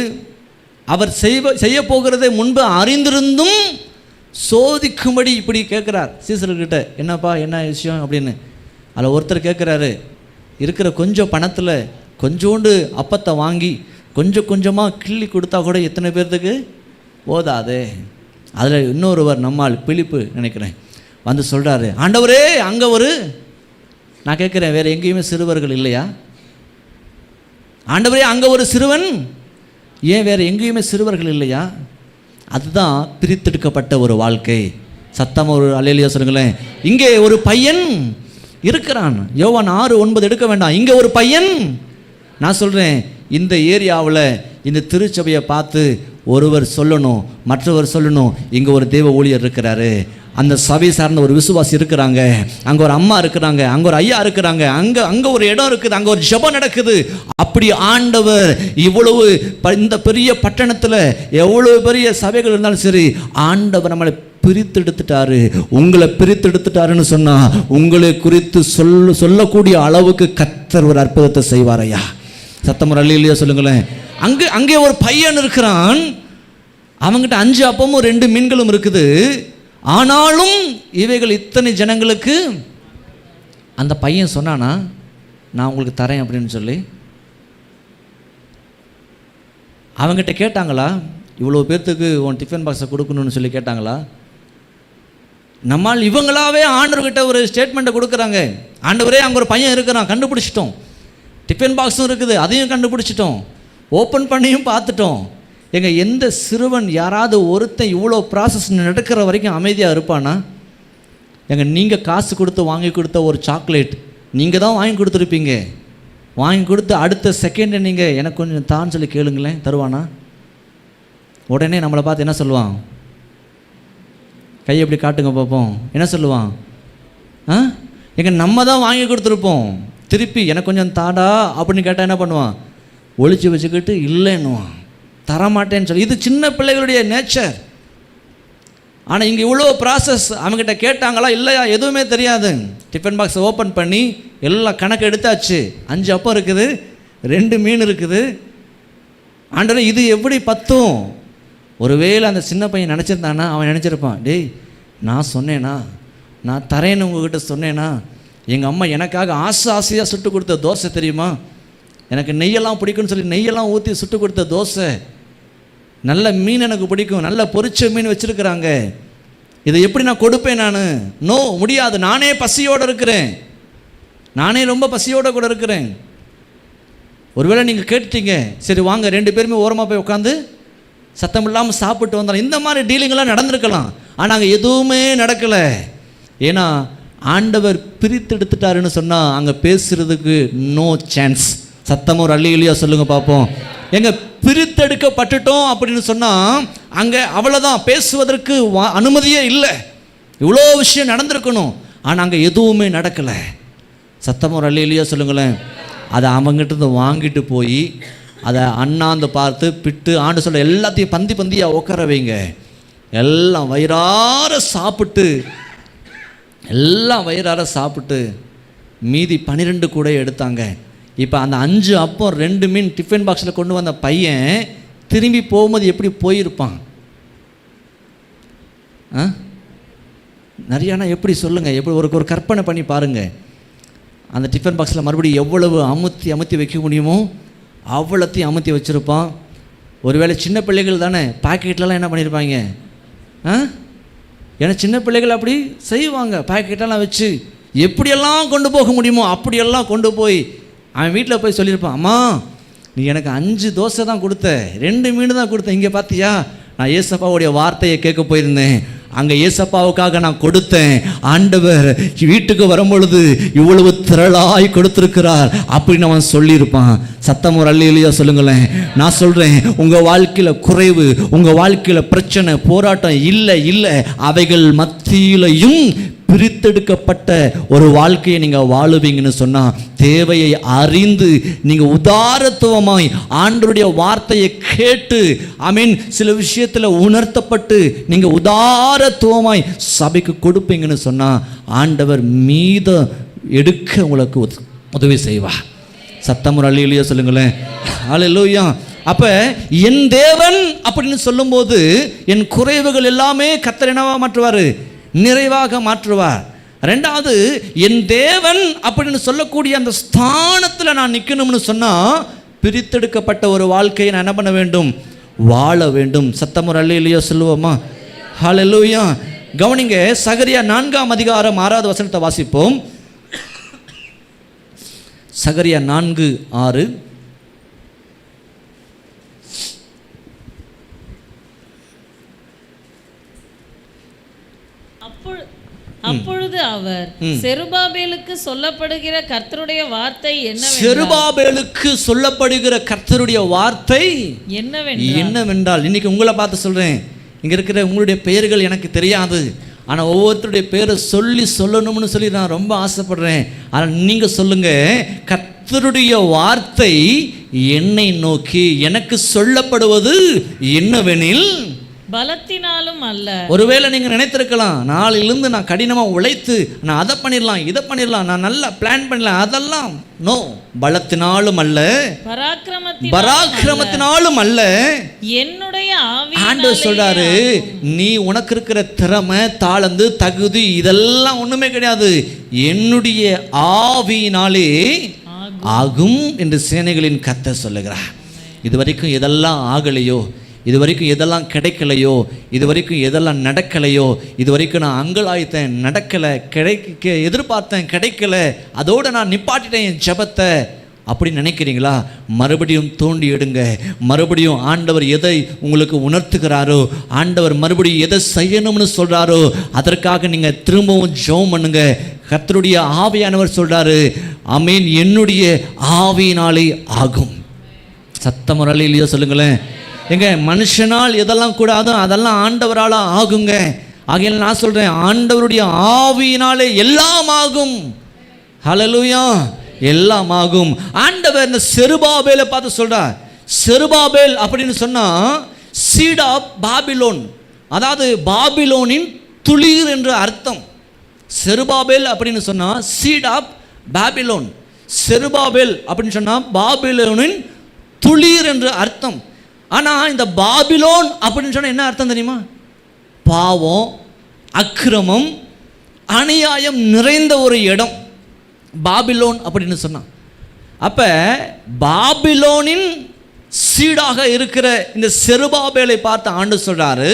அவர் செய்ய போகிறதை முன்பு அறிந்திருந்தும் சோதிக்கும்படி இப்படி கேட்குறார் சீசர்கிட்ட. என்னப்பா என்ன விஷயம் அப்படின்னு. அதில் ஒருத்தர் கேட்குறாரு, இருக்கிற கொஞ்சம் பணத்தில் கொஞ்சோண்டு அப்பத்தை வாங்கி கொஞ்சம் கொஞ்சமாக கிள்ளி கொடுத்தா கூட எத்தனை பேர்த்துக்கு போதாதே. அதில் இன்னொருவர் நம்மால் பிலிப்பு நினைக்கிறேன் வந்து சொல்கிறாரு, ஆண்டவரே அங்கே நான் கேட்குறேன், வேறு எங்கேயுமே சிறுவர்கள் இல்லையா? ஆண்டவரே அங்கே ஒரு சிறுவன், ஏன் வேறு எங்கேயுமே சிறுவர்கள் இல்லையா? அதுதான் பிரித்தெடுக்கப்பட்ட ஒரு வாழ்க்கை. சத்தமாக ஒரு அல்லேலூயா சொல்லுங்களேன். இங்கே ஒரு பையன் இருக்கிறான். யோவான் 6:9 எடுக்க வேண்டாம். இங்கே ஒரு பையன். நான் சொல்கிறேன், இந்த ஏரியாவில் இந்த திருச்சபையை பார்த்து ஒருவர் சொல்லணும், மற்றவர் சொல்லணும், இங்கே ஒரு தேவ ஊழியர் இருக்கிறாரு, அந்த சபை சார்ந்த ஒரு விசுவாசி இருக்கிறாங்க, அங்கே ஒரு அம்மா இருக்கிறாங்க, அங்கே ஒரு ஐயா இருக்கிறாங்க, அங்கே ஒரு இடம் இருக்குது, அங்கே ஒரு ஜெபம் நடக்குது. அப்படி ஆண்டவர் இவ்வளவு இந்த பெரிய பட்டணத்தில் எவ்வளவு பெரிய சபைகள் இருந்தாலும் சரி, ஆண்டவர் நம்மளை பிரித்தெடுத்துட்டாரு. உங்களை பிரித்தெடுத்துட்டாருன்னு சொன்னால் உங்களை குறித்து சொல்லக்கூடிய அளவுக்கு கர்த்தர் ஒரு அற்புதத்தை செய்வார். ஐயா சத்தம் அல்லேலூயா சொல்லுங்களேன். அங்கே ஒரு பையன் இருக்கிறான், அவங்ககிட்ட 5 அப்பமும் 2 மீன்களும் இருக்குது. ஆனாலும் இவைகள் இத்தனை ஜனங்களுக்கு, அந்த பையன் சொன்னானா நான் உங்களுக்கு தரேன் அப்படின்னு சொல்லி. அவங்ககிட்ட கேட்டாங்களா, இவ்வளோ பேர்த்துக்கு உன் டிஃபன் பாக்ஸை கொடுக்கணும்னு சொல்லி கேட்டாங்களா? நம்மால் இவங்களாவே ஆண்டவர்கிட்ட ஒரு ஸ்டேட்மெண்ட்டை கொடுக்குறாங்க. ஆண்டவரே அங்கே ஒரு பையன் இருக்கிறான், கண்டுபிடிச்சிட்டோம். டிஃபன் பாக்ஸும் இருக்குது, அதையும் கண்டுபிடிச்சிட்டோம். ஓப்பன் பண்ணியும் பார்த்துட்டோம். எந்த சிறுவன் யாராவது ஒருத்தன் இவ்வளோ ப்ராசஸ் நடக்கிற வரைக்கும் அமைதியாக இருப்பானா? நீங்கள் காசு கொடுத்து வாங்கி கொடுத்த ஒரு சாக்லேட் நீங்கள் தான் வாங்கி கொடுத்துருப்பீங்க. வாங்கி கொடுத்து அடுத்த செகண்டு நீங்கள் எனக்கு கொஞ்சம் தான் சொல்லி கேளுங்களேன், தருவானா? உடனே நம்மளை பார்த்து என்ன சொல்லுவான்? கையை எப்படி காட்டுங்க பார்ப்போம். என்ன சொல்லுவான்? நம்ம தான் வாங்கி கொடுத்துருப்போம், திருப்பி எனக்கு கொஞ்சம் தாடா அப்படின்னு கேட்டால் என்ன பண்ணுவான்? ஒழிச்சு வச்சுக்கிட்டு இல்லைன்னுவான், தரமாட்டேன்னு சொல்லி. இது சின்ன பிள்ளைகளுடைய நேச்சர். ஆனால் இங்கே இவ்வளோ ப்ராசஸ். அவங்ககிட்ட கேட்டாங்களா? இல்லையா, எதுவுமே தெரியாது. டிஃபன் பாக்ஸை ஓப்பன் பண்ணி எல்லாம் கணக்கு எடுத்தாச்சு. 5 அப்பம் இருக்குது, 2 மீன் இருக்குது. ஆண்டவரே இது எப்படி பத்தும்? ஒருவேளை அந்த சின்ன பையன் நினச்சிருந்தானா, அவன் நினச்சிருப்பான், டேய் நான் சொன்னேனா, நான் தரேன்னு உங்ககிட்ட சொன்னேனா? எங்கள் அம்மா எனக்காக ஆசையாக சுட்டு கொடுத்த தோசை தெரியுமா? எனக்கு நெய்யெல்லாம் பிடிக்கும்னு சொல்லி நெய்யெல்லாம் ஊற்றி சுட்டு கொடுத்த தோசை, நல்ல மீன் எனக்கு பிடிக்கும், நல்ல பொரிச்ச மீன் வச்சுருக்கிறாங்க, இதை எப்படி நான் கொடுப்பேன்? நான் நோ, முடியாது, நானே பசியோடு இருக்கிறேன். நானே ரொம்ப பசியோடு கூட இருக்கிறேன். ஒருவேளை நீங்கள் கேட்டுட்டீங்க, சரி வாங்க 2 பேருமே ஓரமாக போய் உட்காந்து சத்தம் இல்லாமல் சாப்பிட்டு வந்தோம். இந்த மாதிரி டீலிங்கெல்லாம் நடந்திருக்கலாம். ஆனால் அங்கே எதுவுமே நடக்கலை. ஏன்னா ஆண்டவர் பிரித்து எடுத்துட்டாருன்னு சொன்னால் அங்கே பேசுகிறதுக்கு நோ சான்ஸ். சத்தமாக ஒரு அல்லேலூயா சொல்லுங்க பார்ப்போம். எங்கே பிரித்தெடுக்கப்பட்டுட்டோம் அப்படின்னு சொன்னால் அங்கே அவ்வளோதான், பேசுவதற்கு அனுமதியே இல்லை. இவ்வளோ விஷயம் நடந்திருக்கணும், ஆனால் அங்கே எதுவுமே நடக்கலை. சத்தமாக ஒரு அல்லேலூயா சொல்லுங்களேன். அதை அவங்ககிட்ட வாங்கிட்டு போய் அதை அண்ணாந்து பார்த்து பிட்டு ஆண்டு சொல்ல எல்லாத்தையும் பந்தி பந்தியாக உட்கார வைங்க. எல்லாம் வயிறார சாப்பிட்டு மீதி 12 கூட எடுத்தாங்க. இப்போ அந்த 5 அப்பம் 2 மீன் டிஃபன் பாக்ஸில் கொண்டு வந்த பையன் திரும்பி போகும்போது எப்படி போயிருப்பான்? நிறையானா எப்படி சொல்லுங்கள், எப்படி ஒரு கற்பனை பண்ணி பாருங்கள். அந்த டிஃபன் பாக்ஸில் மறுபடியும் எவ்வளவு அமுத்தி வைக்க முடியுமோ அவ்வளோத்தையும் அமுத்தி வச்சுருப்பான். ஒருவேளை சின்ன பிள்ளைகள் தானே, பாக்கெட்லலாம் என்ன பண்ணியிருப்பாங்க? ஏன்னா சின்ன பிள்ளைகள் அப்படி செய்வாங்க. பாக்கெட்டெல்லாம் வச்சு எப்படியெல்லாம் கொண்டு போக முடியுமோ அப்படியெல்லாம் கொண்டு போய் அவன் வீட்டில் போய் சொல்லியிருப்பான், அம்மா நீ எனக்கு 5 தோசை தான் கொடுத்த, 2 மீன் தான் கொடுத்த, இங்கே பார்த்தியா நான் ஏசப்பாவுடைய வார்த்தையை கேட்க போயிருந்தேன், அங்கே ஏசப்பாவுக்காக நான் கொடுத்தேன், ஆண்டவர் வீட்டுக்கு வரும்பொழுது இவ்வளவு திரளாய் கொடுத்துருக்கிறார் அப்படின்னு அவன் சொல்லியிருப்பான். சத்தம் ஒரு அல்லேலூயா சொல்லுங்களேன். நான் சொல்கிறேன், உங்கள் வாழ்க்கையில் குறைவு, உங்கள் வாழ்க்கையில் பிரச்சனை, போராட்டம் இல்லை, அவைகள் மத்தியிலையும் பிரித்தெடுக்கப்பட்ட ஒரு வாழ்க்கையை நீங்கள் வாழுவீங்கன்னு சொன்னால், தேவையை அறிந்து நீங்கள் உதாரத்துவமாய் ஆண்டவருடைய வார்த்தையை கேட்டு சில விஷயத்தில் உணர்த்தப்பட்டு நீங்கள் உதாரத்துவமாய் சபைக்கு கொடுப்பீங்கன்னு சொன்னால், ஆண்டவர் மீத எடுக்க உங்களுக்கு உதவி செய்வார். சத்தம் அல்லேலூயா சொல்லுங்களேன். அல்லேலூயா. அப்போ என் தேவன் அப்படின்னு சொல்லும்போது என் குறைவுகள் எல்லாமே கர்த்தர் என்னவா மாற்றுவார்? நிறைவாக மாற்றுவார். 2வது, என் தேவன் அப்படின்னு சொல்லக்கூடிய அந்த ஸ்தானத்தில் நான் நிற்கணும்னு சொன்னால் பிரித்தெடுக்கப்பட்ட ஒரு வாழ்க்கையை நான் என்ன பண்ண வேண்டும்? வாழ வேண்டும். சத்தம் ஒரு அல்லேலூயா சொல்லுவோமா? ஹல்லேலூயா. கவனிங்க, சகரியா 4ஆம் அதிகாரம் 6வது வசனத்தை வாசிப்போம். சகரியா 4:6. அப்பொழுது அவர் செருபாபேலுக்கு சொல்லப்படுகிற கர்த்தருடைய வார்த்தை என்னவென்றால், இன்னைக்கு உங்களை பார்த்து சொல்றேன், இங்க இருக்கிற உங்களுடைய பெயர்கள் எனக்கு தெரியாது, ஆனால் ஒவ்வொருத்தருடைய பேரை சொல்லணும்னு சொல்லி நான் ரொம்ப ஆசைப்படுறேன். ஆனால் நீங்க சொல்லுங்க, கர்த்தருடைய வார்த்தை என்னை நோக்கி எனக்கு சொல்லப்படுவது என்னவெனில் பலத்தினாலும் அல்ல. ஒருவேளை நீங்க நினைத்திருக்கலாம், நாளிலிருந்து நான் கடினமாக உழைத்து நான் அதை பண்ணிடலாம் இதை பண்ணிடலாம், நான் நல்லா பிளான் பண்ணலாம், அதெல்லாம் நோ, பலத்தினாலும் அல்ல, பராக்கிரமத்தினாலும் அல்ல, என்னுடைய ஆண்டவர் சொல்றாரு, நீ உனக்கு இருக்கிற திறமை, தாளந்து, தகுதி இதெல்லாம் ஒண்ணுமே கிடையாது, என்னுடைய ஆவியினாலே ஆகும் என்று சேனைகளின் கர்த்தர் சொல்லுகிறார். இதுவரைக்கும் எதெல்லாம் ஆகலையோ, இதுவரைக்கும் எதெல்லாம் கிடைக்கலையோ, இதுவரைக்கும் எதெல்லாம் நடக்கலையோ, இதுவரைக்கும் நான் அங்கலாய்த்தேன் நடக்கலை, எதிர்பார்த்தேன் கிடைக்கல, அதோடு நான் நிப்பாட்டிட்டேன் என் ஜெபத்தை அப்படின்னு நினைக்கிறீங்களா? மறுபடியும் தோண்டி எடுங்க. மறுபடியும் ஆண்டவர் எதை உங்களுக்கு உணர்த்துகிறாரோ, ஆண்டவர் மறுபடியும் எதை செய்யணும்னு சொல்கிறாரோ அதற்காக நீங்கள் திரும்பவும் ஜெபம் பண்ணுங்க. கர்த்தருடைய ஆவியானவர் சொல்கிறாரு, ஆமென், என்னுடைய ஆவியினாலே ஆகும். சத்தம் ஒரு அல்லேலூயா சொல்லுங்களேன். எங்க மனுஷனால் எதெல்லாம் கூடாதோ அதெல்லாம் ஆண்டவரால் ஆகுங்க. ஆகையால் நான் சொல்கிறேன், ஆண்டவருடைய ஆவியினாலே எல்லாம் ஆகும். ஹல்லேலூயா. எல்லாம் ஆகும். ஆண்டவர் இந்த செருபாபேலை பார்த்து சொல்கிறார். செருபாபேல் அப்படின்னு சொன்னால் சீட் ஆஃப் பாபிலோன், அதாவது பாபிலோனின் துளிர் என்று அர்த்தம். செருபாபேல் அப்படின்னு சொன்னால் சீட் ஆஃப் பாபிலோன். செருபாபேல் அப்படின்னு சொன்னால் பாபிலோனின் துளிர் என்று அர்த்தம். ஆனால் இந்த பாபிலோன் அப்படின்னு சொன்னால் என்ன அர்த்தம் தெரியுமா? பாவம், அக்கிரமம், அநியாயம் நிறைந்த ஒரு இடம் பாபிலோன் அப்படின்னு சொன்னான். அப்போ பாபிலோனின் சீடாக இருக்கிற இந்த செருபாபேலை பார்த்து ஆண்டவர் சொல்றாரு,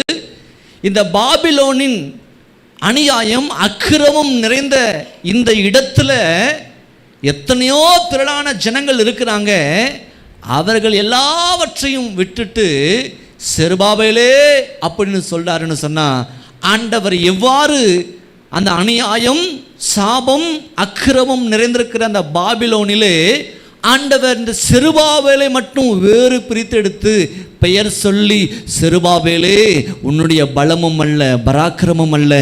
இந்த பாபிலோனின் அநியாயம், அக்கிரமம் நிறைந்த இந்த இடத்துல எத்தனையோ திரளான ஜனங்கள் இருக்கிறாங்க. அவர்கள் எல்லாவற்றையும் விட்டுட்டு செருபாபேலே அப்படின்னு சொல்றாருன்னு சொன்னா, ஆண்டவர் எவ்வாறு அந்த அநியாயம், சாபம், அக்கிரமம் நிறைந்திருக்கிற அந்த பாபிலோனிலே ஆண்டவர் இந்த செருபாபேலை மட்டும் வேறு பிரித்து எடுத்து பெயர் சொல்லி, செருபாபேலே உன்னுடைய பலமும் அல்ல, பராக்கிரமம் அல்ல,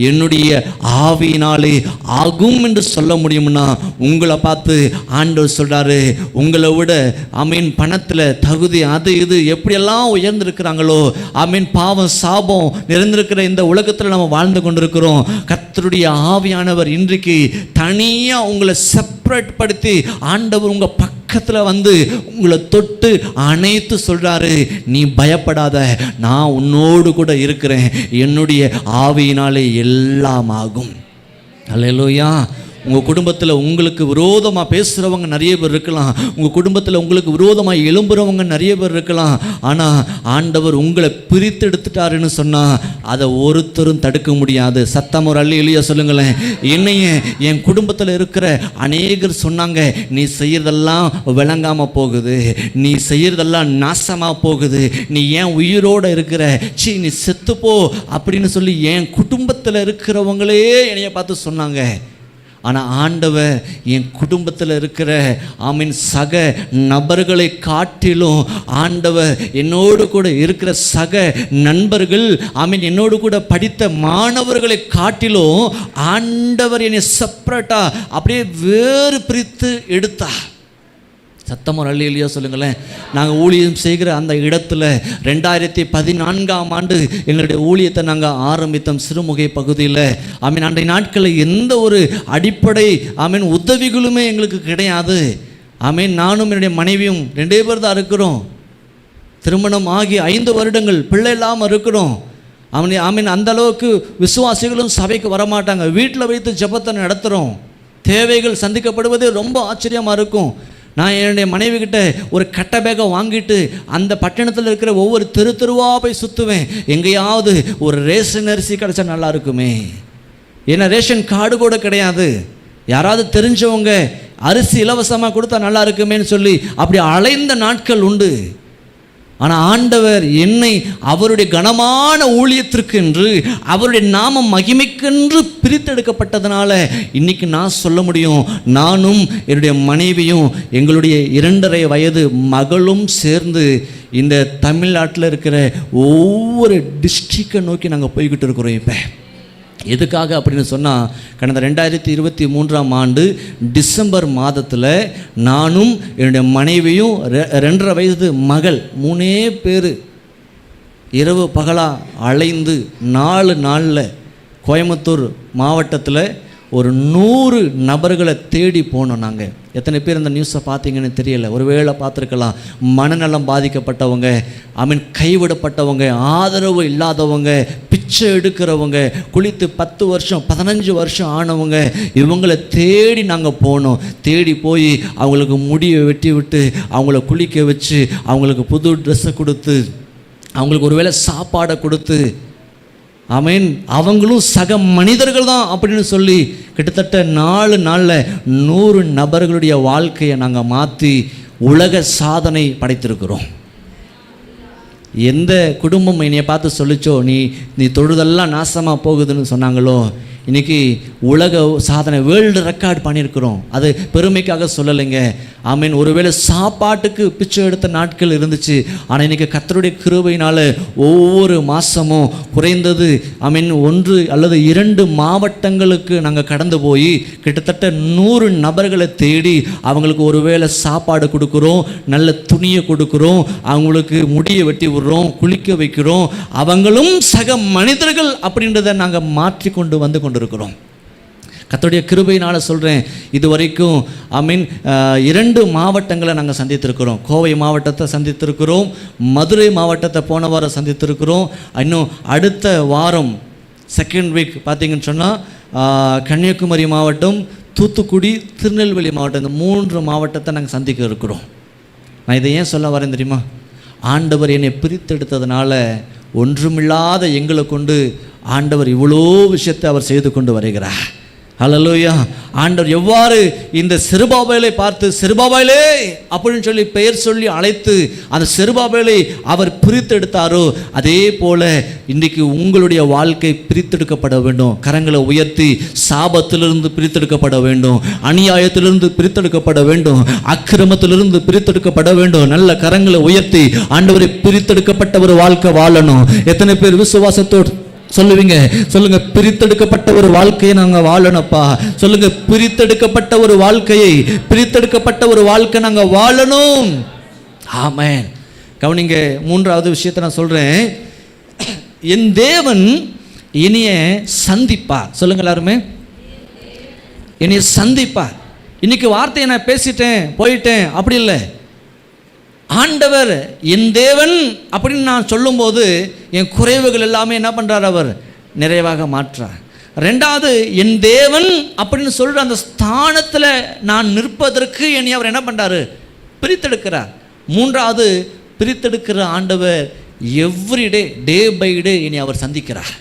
என்னுடைய ஆவியினாலே ஆகும் என்று சொல்ல முடியும்னா, உங்களை பார்த்து ஆண்டவர் சொல்றாரு, உங்களை விட பணத்தில் தகுதி அது இது எப்படியெல்லாம் உயர்ந்திருக்கிறாங்களோ, பாவம் சாபம் நிறைந்திருக்கிற இந்த உலகத்தில் நம்ம வாழ்ந்து கொண்டிருக்கிறோம். கர்த்தருடைய ஆவியானவர் இன்றைக்கு தனியாக உங்களை செப்பரேட் படுத்தி ஆண்டவர் உங்கள் பக்கத்தில் வந்து உங்களை தொட்டு அணைத்து சொல்றாரு, நீ பயப்படாத, நான் உன்னோடு கூட இருக்கிறேன், என்னுடைய ஆவியினாலே எல்லாம் ஆகும். அல்லேலூயா. உங்கள் குடும்பத்தில் உங்களுக்கு விரோதமாக பேசுகிறவங்க நிறைய பேர் இருக்கலாம், உங்கள் குடும்பத்தில் உங்களுக்கு விரோதமாக எழும்புறவங்க நிறைய பேர் இருக்கலாம். ஆனால் ஆண்டவர் உங்களை பிரித்து எடுத்துட்டாருன்னு சொன்னால் அதை ஒருத்தரும் தடுக்க முடியாது. சத்தம் ஒரு அல்லேலூயா சொல்லுங்களேன். என்னைய என் குடும்பத்தில் இருக்கிற அநேகர் சொன்னாங்க, நீ செய்கிறதெல்லாம் விளங்காமல் போகுது, நீ செய்கிறதெல்லாம் நாசமாக போகுது, நீ ஏன் உயிரோடு இருக்கிற, நீ செத்துப்போ அப்படின்னு சொல்லி என் குடும்பத்தில் இருக்கிறவங்களே என்னைய பார்த்து சொன்னாங்க. ஆனால் ஆண்டவர் என் குடும்பத்தில் இருக்கிற சக நபர்களை காட்டிலும், ஆண்டவர் என்னோடு கூட இருக்கிற சக நண்பர்கள், என்னோடு கூட படித்த மாணவர்களை காட்டிலும் ஆண்டவர் என்னை செப்பரேட்டாக அப்படியே வேறு பிரித்து எடுத்தார். சத்தமாக அல்லேலூயா சொல்லுங்களேன். நாங்கள் ஊழியம் செய்கிற அந்த இடத்துல 2014ஆம் ஆண்டு எங்களுடைய ஊழியத்தை நாங்கள் ஆரம்பித்தோம் சிறுமுகை பகுதியில். அன்றைய நாட்களில் எந்த ஒரு அடிப்படை உதவிகளுமே எங்களுக்கு கிடையாது. நானும் என்னுடைய மனைவியும் 2 பேர் தான் இருக்கிறோம். திருமணம் ஆகி 5 வருடங்கள், பிள்ளை இல்லாமல் இருக்கிறோம். அந்த அளவுக்கு விசுவாசிகளும் சபைக்கு வரமாட்டாங்க. வீட்டில் வைத்து ஜெபத்தை நடத்துகிறோம். தேவைகள் சந்திக்கப்படுவதே ரொம்ப ஆச்சரியமாக இருக்கும். நான் என்னுடைய மனைவி கிட்ட ஒரு கட்டை பேக்கை வாங்கிட்டு அந்த பட்டணத்தில் இருக்கிற ஒவ்வொரு தெருவாக போய் சுற்றுவேன். எங்கேயாவது ஒரு ரேஷன் அரிசி கிடச்சா நல்லா இருக்குமே, ஏன்னா ரேஷன் கார்டு கூட கிடையாது. யாராவது தெரிஞ்சவங்க அரிசி இலவசமாக கொடுத்தா நல்லா இருக்குமேன்னு சொல்லி அப்படி அலைந்த நாட்கள் உண்டு. ஆனால் ஆண்டவர் என்னை அவருடைய கனமான ஊழியத்திற்கு என்று, அவருடைய நாமம் மகிமைக்கென்று பிரித்தெடுக்கப்பட்டதுனால இன்னைக்கு நான் சொல்ல முடியும், நானும் என்னுடைய மனைவியும் எங்களுடைய 2.5 வயது மகளும் சேர்ந்து இந்த தமிழ்நாட்டில் இருக்கிற ஒவ்வொரு டிஸ்ட்ரிக்டை நோக்கி நாங்கள் போய்கிட்டு இருக்கிறோம். இப்போ எதுக்காக அப்படின்னு சொன்னால், கடந்த 2023ஆம் ஆண்டு டிசம்பர் மாதத்தில் நானும் என்னுடைய மனைவியும் 2.5 வயது மகள் 3 பேர் இரவு பகலாக அலைந்து 4 நாளில் கோயம்புத்தூர் மாவட்டத்தில் ஒரு 100 நபர்களை தேடி போனோம். நாங்கள் எத்தனை பேர் அந்த நியூஸை பார்த்தீங்கன்னு தெரியல, ஒருவேளை பார்த்துருக்கலாம். மனநலம் பாதிக்கப்பட்டவங்க, கைவிடப்பட்டவங்க, ஆதரவு இல்லாதவங்க, பிச்சை எடுக்கிறவங்க, குளித்து 10 வருஷம் 15 வருஷம் ஆனவங்க, இவங்களை தேடி நாங்கள் போனோம். தேடி போய் அவங்களுக்கு முடியை வெட்டி விட்டு, அவங்கள குளிக்க வச்சு, அவங்களுக்கு புது ட்ரெஸ்ஸை கொடுத்து, அவங்களுக்கு ஒருவேளை சாப்பாடை கொடுத்து, அவங்களும் சக மனிதர்கள் தான் அப்படின்னு சொல்லி கிட்டத்தட்ட 4 நாளில் 100 நபர்களுடைய வாழ்க்கையை நாங்கள் மாற்றி உலக சாதனை படைத்திருக்கிறோம். எந்த குடும்பம் என்னைய பார்த்து சொல்லிச்சோ, நீ தொழுதெல்லாம் நாசமாக போகுதுன்னு சொன்னாங்களோ, இன்றைக்கி உலக சாதனை வேர்ல்டு ரெக்கார்டு பண்ணியிருக்கிறோம். அது பெருமைக்காக சொல்லலைங்க. ஒருவேளை சாப்பாட்டுக்கு பிச்சை எடுத்த நாட்கள் இருந்துச்சு. ஆனால் இன்றைக்கி கர்த்தருடைய கிருபையினால் ஒவ்வொரு மாதமும் குறைந்தது 1 அல்லது 2 மாவட்டங்களுக்கு நாங்கள் கடந்து போய் கிட்டத்தட்ட 100 நபர்களை தேடி அவங்களுக்கு ஒருவேளை சாப்பாடு கொடுக்குறோம், நல்ல துணியை கொடுக்குறோம், அவங்களுக்கு முடியை வெட்டி விடுறோம், குளிக்க வைக்கிறோம். அவங்களும் சக மனிதர்கள் அப்படின்றத நாங்கள் மாற்றி கொண்டு வந்து கொண்டிருக்கிறோம். கர்த்தருடைய கிருபையினால் சொல்கிறேன், இது வரைக்கும் 2 மாவட்டங்களை நாங்கள் சந்தித்திருக்கிறோம். கோவை மாவட்டத்தை சந்தித்திருக்கிறோம், மதுரை மாவட்டத்தை போன வாரம் சந்தித்திருக்கிறோம். இன்னும் அடுத்த வாரம் செகண்ட் வீக் பார்த்தீங்கன்னு சொன்னால் கன்னியாகுமரி மாவட்டம், தூத்துக்குடி, திருநெல்வேலி மாவட்டம், இந்த 3 மாவட்டத்தை நாங்கள் சந்திக்க இருக்கிறோம். நான் இதை ஏன் சொல்ல வரேன் தெரியுமா? ஆண்டவர் என்னை பிரித்தெடுத்ததுனால ஒன்றுமில்லாத எங்களை கொண்டு ஆண்டவர் இவ்வளோ விஷயத்தை அவர் செய்து கொண்டு வருகிறார். ஹல்லேலூயா. ஆண்டவர் எவ்வாறு இந்த செருபாபேலை பார்த்து செருபாபேலே அப்படின்னு சொல்லி பெயர் சொல்லி அழைத்து அந்த செருபாபேலை அவர் பிரித்தெடுத்தாரோ, அதே போல இன்றைக்கு உங்களுடைய வாழ்க்கை பிரித்தெடுக்கப்பட வேண்டும். கரங்களை உயர்த்தி சாபத்திலிருந்து பிரித்தெடுக்கப்பட வேண்டும், அநியாயத்திலிருந்து பிரித்தெடுக்கப்பட வேண்டும், அக்கிரமத்திலிருந்து பிரித்தெடுக்கப்பட வேண்டும். நல்ல கரங்களை உயர்த்தி ஆண்டவரை பிரித்தெடுக்கப்பட்ட ஒரு வாழ்க்கை வாழணும். எத்தனை பேர் விசுவாசத்தோடு சொல்லுவீங்க? சொல்லுங்க, பிரித்தெடுக்கப்பட்ட ஒரு வாழ்க்கையை நாங்க வாழணும்ப்பா. சொல்லுங்க, பிரித்தெடுக்கப்பட்ட ஒரு வாழ்க்கையை, பிரித்தெடுக்கப்பட்ட ஒரு வாழ்க்கை நாங்க வாழணும். ஆமென். கவனிங்க, மூன்றாவது விஷயத்தை நான் சொல்றேன். என் தேவன் இனிய சந்திப்பார். சொல்லுங்க எல்லாருமே, இனிய சந்திப்பார். இன்னைக்கு வார்த்தையை நான் பேசிட்டேன் போயிட்டேன் அப்படி இல்லை. ஆண்டவர் என் தேவன் அப்படின்னு நான் சொல்லும்போது என் குறைவுகள் எல்லாமே என்ன பண்ணுறார்? அவர் நிறைவாக மாற்றார். ரெண்டாவது, என் தேவன் அப்படின்னு சொல்கிற அந்த ஸ்தானத்தில் நான் நிற்பதற்கு என்னை அவர் என்ன பண்ணுறாரு? பிரித்தெடுக்கிறார். மூன்றாவது, பிரித்தெடுக்கிற ஆண்டவர் எவ்ரிடே, டே பை டே என்னை அவர் சந்திக்கிறார்.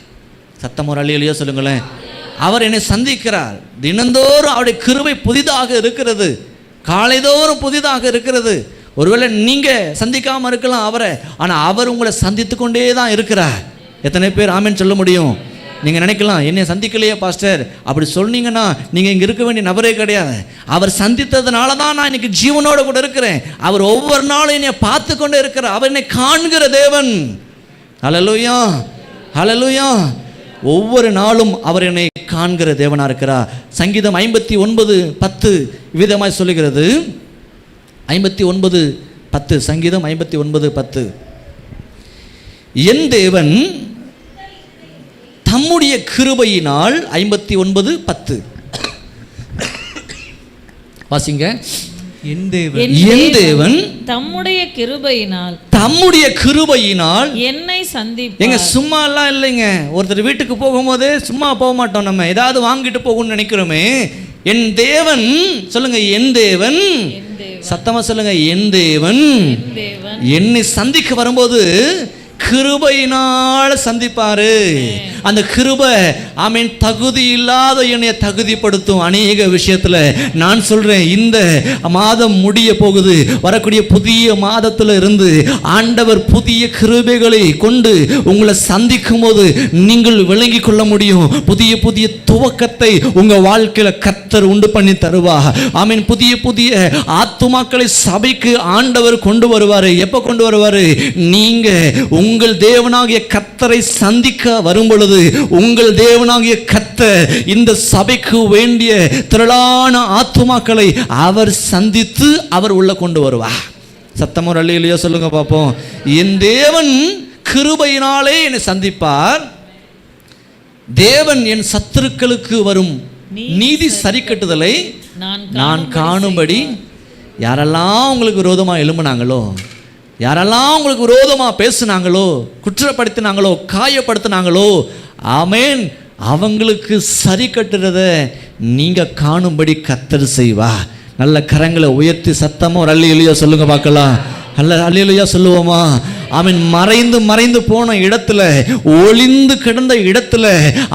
சத்தம் ஒரு அல்லேலூயா சொல்லுங்களேன். அவர் என்னை சந்திக்கிறார். தினந்தோறும் அவருடைய கிருபை புதிதாக இருக்கிறது, காலைதோறும் புதிதாக இருக்கிறது. ஒருவேளை நீங்கள் சந்திக்காமல் இருக்கலாம் அவரை, ஆனால் அவர் உங்களை சந்தித்து கொண்டே தான் இருக்கிறார். எத்தனை பேர் ஆமென் சொல்ல முடியும்? நீங்கள் நினைக்கலாம், என்னை சந்திக்கலையே பாஸ்டர், அப்படி சொன்னீங்கன்னா நீங்கள் இங்கே இருக்க வேண்டிய நபரே கிடையாது. அவர் சந்தித்ததுனால தான் நான் இன்னைக்கு ஜீவனோடு கூட இருக்கிறேன். அவர் ஒவ்வொரு நாளும் என்னை பார்த்து கொண்டே இருக்கிறார். அவர் என்னை காண்கிற தேவன். ஹல்லேலூயா, ஹல்லேலூயா. ஒவ்வொரு நாளும் அவர் என்னை காண்கிற தேவனாக இருக்கிறார். சங்கீதம் 59:10 விதமாய் சொல்லுகிறது. 59:10, சங்கீதம் 59:10. என் தேவன் தம்முடைய கிருபையினால், 59:10 வாசிங்க. என் தேவன் தம்முடைய கிருபையினால், தம்முடைய கிருபையினால் என்னை சந்திப்பார். எங்க சும்மா எல்லாம் இல்லைங்க. ஒருத்தர் வீட்டுக்கு போகும்போது சும்மா போக மாட்டோம், நம்ம ஏதாவது வாங்கிட்டு போகணும்னு நினைக்கிறோமே. என் தேவன், சொல்லுங்க, என் தேவன், சத்தமா சொல்லுங்க, என் தேவன் என்னை சந்திக்க வரும்போது கிருபையினால் சந்திப்பாரு. அந்த கிருபை ஆமென் தகுதி இல்லாத என்னை தகுதிப்படுத்தும். அநேக விஷயத்துல நான் சொல்றேன், இந்த மாதம் முடிய போகுது, வரக்கூடிய புதிய மாதத்துல இருந்து ஆண்டவர் புதிய கிருபைகளை கொண்டு உங்களை சந்திக்கும் போது நீங்கள் விளங்கி கொள்ள முடியும். புதிய புதிய துவக்கத்தை உங்க வாழ்க்கையில கர்த்தர் உண்டு பண்ணி தருவா. ஆமென். புதிய புதிய ஆத்துமாக்களை சபைக்கு ஆண்டவர் கொண்டு வருவாரு. எப்ப கொண்டு வருவாரு? நீங்க உங்கள் தேவனாகிய கர்த்தரை சந்திக்க வரும் பொழுது உங்கள் தேவனாகிய கர்த்தர் இந்த சபைக்கு வேண்டிய திரளான ஆத்துமாக்களை அவர் சந்தித்து அவர் உள்ள கொண்டு வருவார். சத்தம் ஒரு அல்லேலூயா சொல்லுங்க பாப்போம். என் தேவன் கிருபையினாலே என்னை சந்திப்பார். தேவன் என் சத்துருக்களுக்கு வரும் நீதி சரிக்கட்டுதலை நான் காணும்படி. யாரெல்லாம் உங்களுக்கு விரோதமாக எழும்பினாங்களோ, யாரெல்லாம் உங்களுக்கு விரோதமாக பேசுனாங்களோ, குற்றப்படுத்தினாங்களோ, காயப்படுத்தினாங்களோ, ஆமென், அவங்களுக்கு சரி கட்டுறத நீங்க காணும்படி கர்த்தர் செய்வா. நல்ல கரங்களை உயர்த்தி சத்தமா ஒரு அல்லேலூயா சொல்லுங்க பார்க்கலாம். அல்லேலூயா சொல்லுவோமா? ஆமென். மறைந்து மறைந்து போன இடத்துல, ஒளிந்து கிடந்த இடத்துல,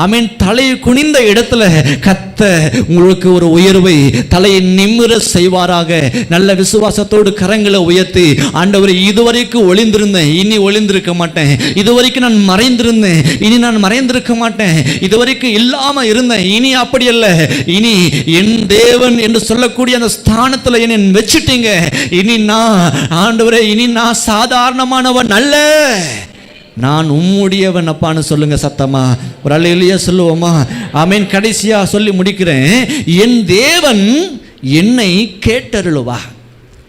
ஆமென், தலை குனிந்த இடத்துல கர்த்தர் உங்களுக்கு ஒரு உயர்வை, தலையை நிமிர செய்வாராக. நல்ல விசுவாசத்தோடு கரங்களை உயர்த்தி, ஆண்டவரே, இதுவரைக்கும் ஒளிந்திருந்தேன், இனி ஒளிந்திருக்க மாட்டேன். இதுவரைக்கும் நான் மறைந்திருந்தேன், இனி நான் மறைந்திருக்க மாட்டேன். இதுவரைக்கும் இல்லாம இருந்தேன், இனி அப்படி அல்ல. இனி என் தேவன் என்று சொல்லக்கூடிய அந்த ஸ்தானத்துல என்னை வச்சுட்டீங்க. இனி நான், ஆண்டவரே, இனி நான் சாதாரணமானவன் அல்ல, நான் உம்முடையவன் அப்பான்னு சொல்லுங்க சத்தமா ஒரு அல்லேலூயா சொல்லுவோமா? ஆமென். கடைசியா சொல்லி முடிக்கிறேன். என் தேவன் என்னை கேட்டருளுவா.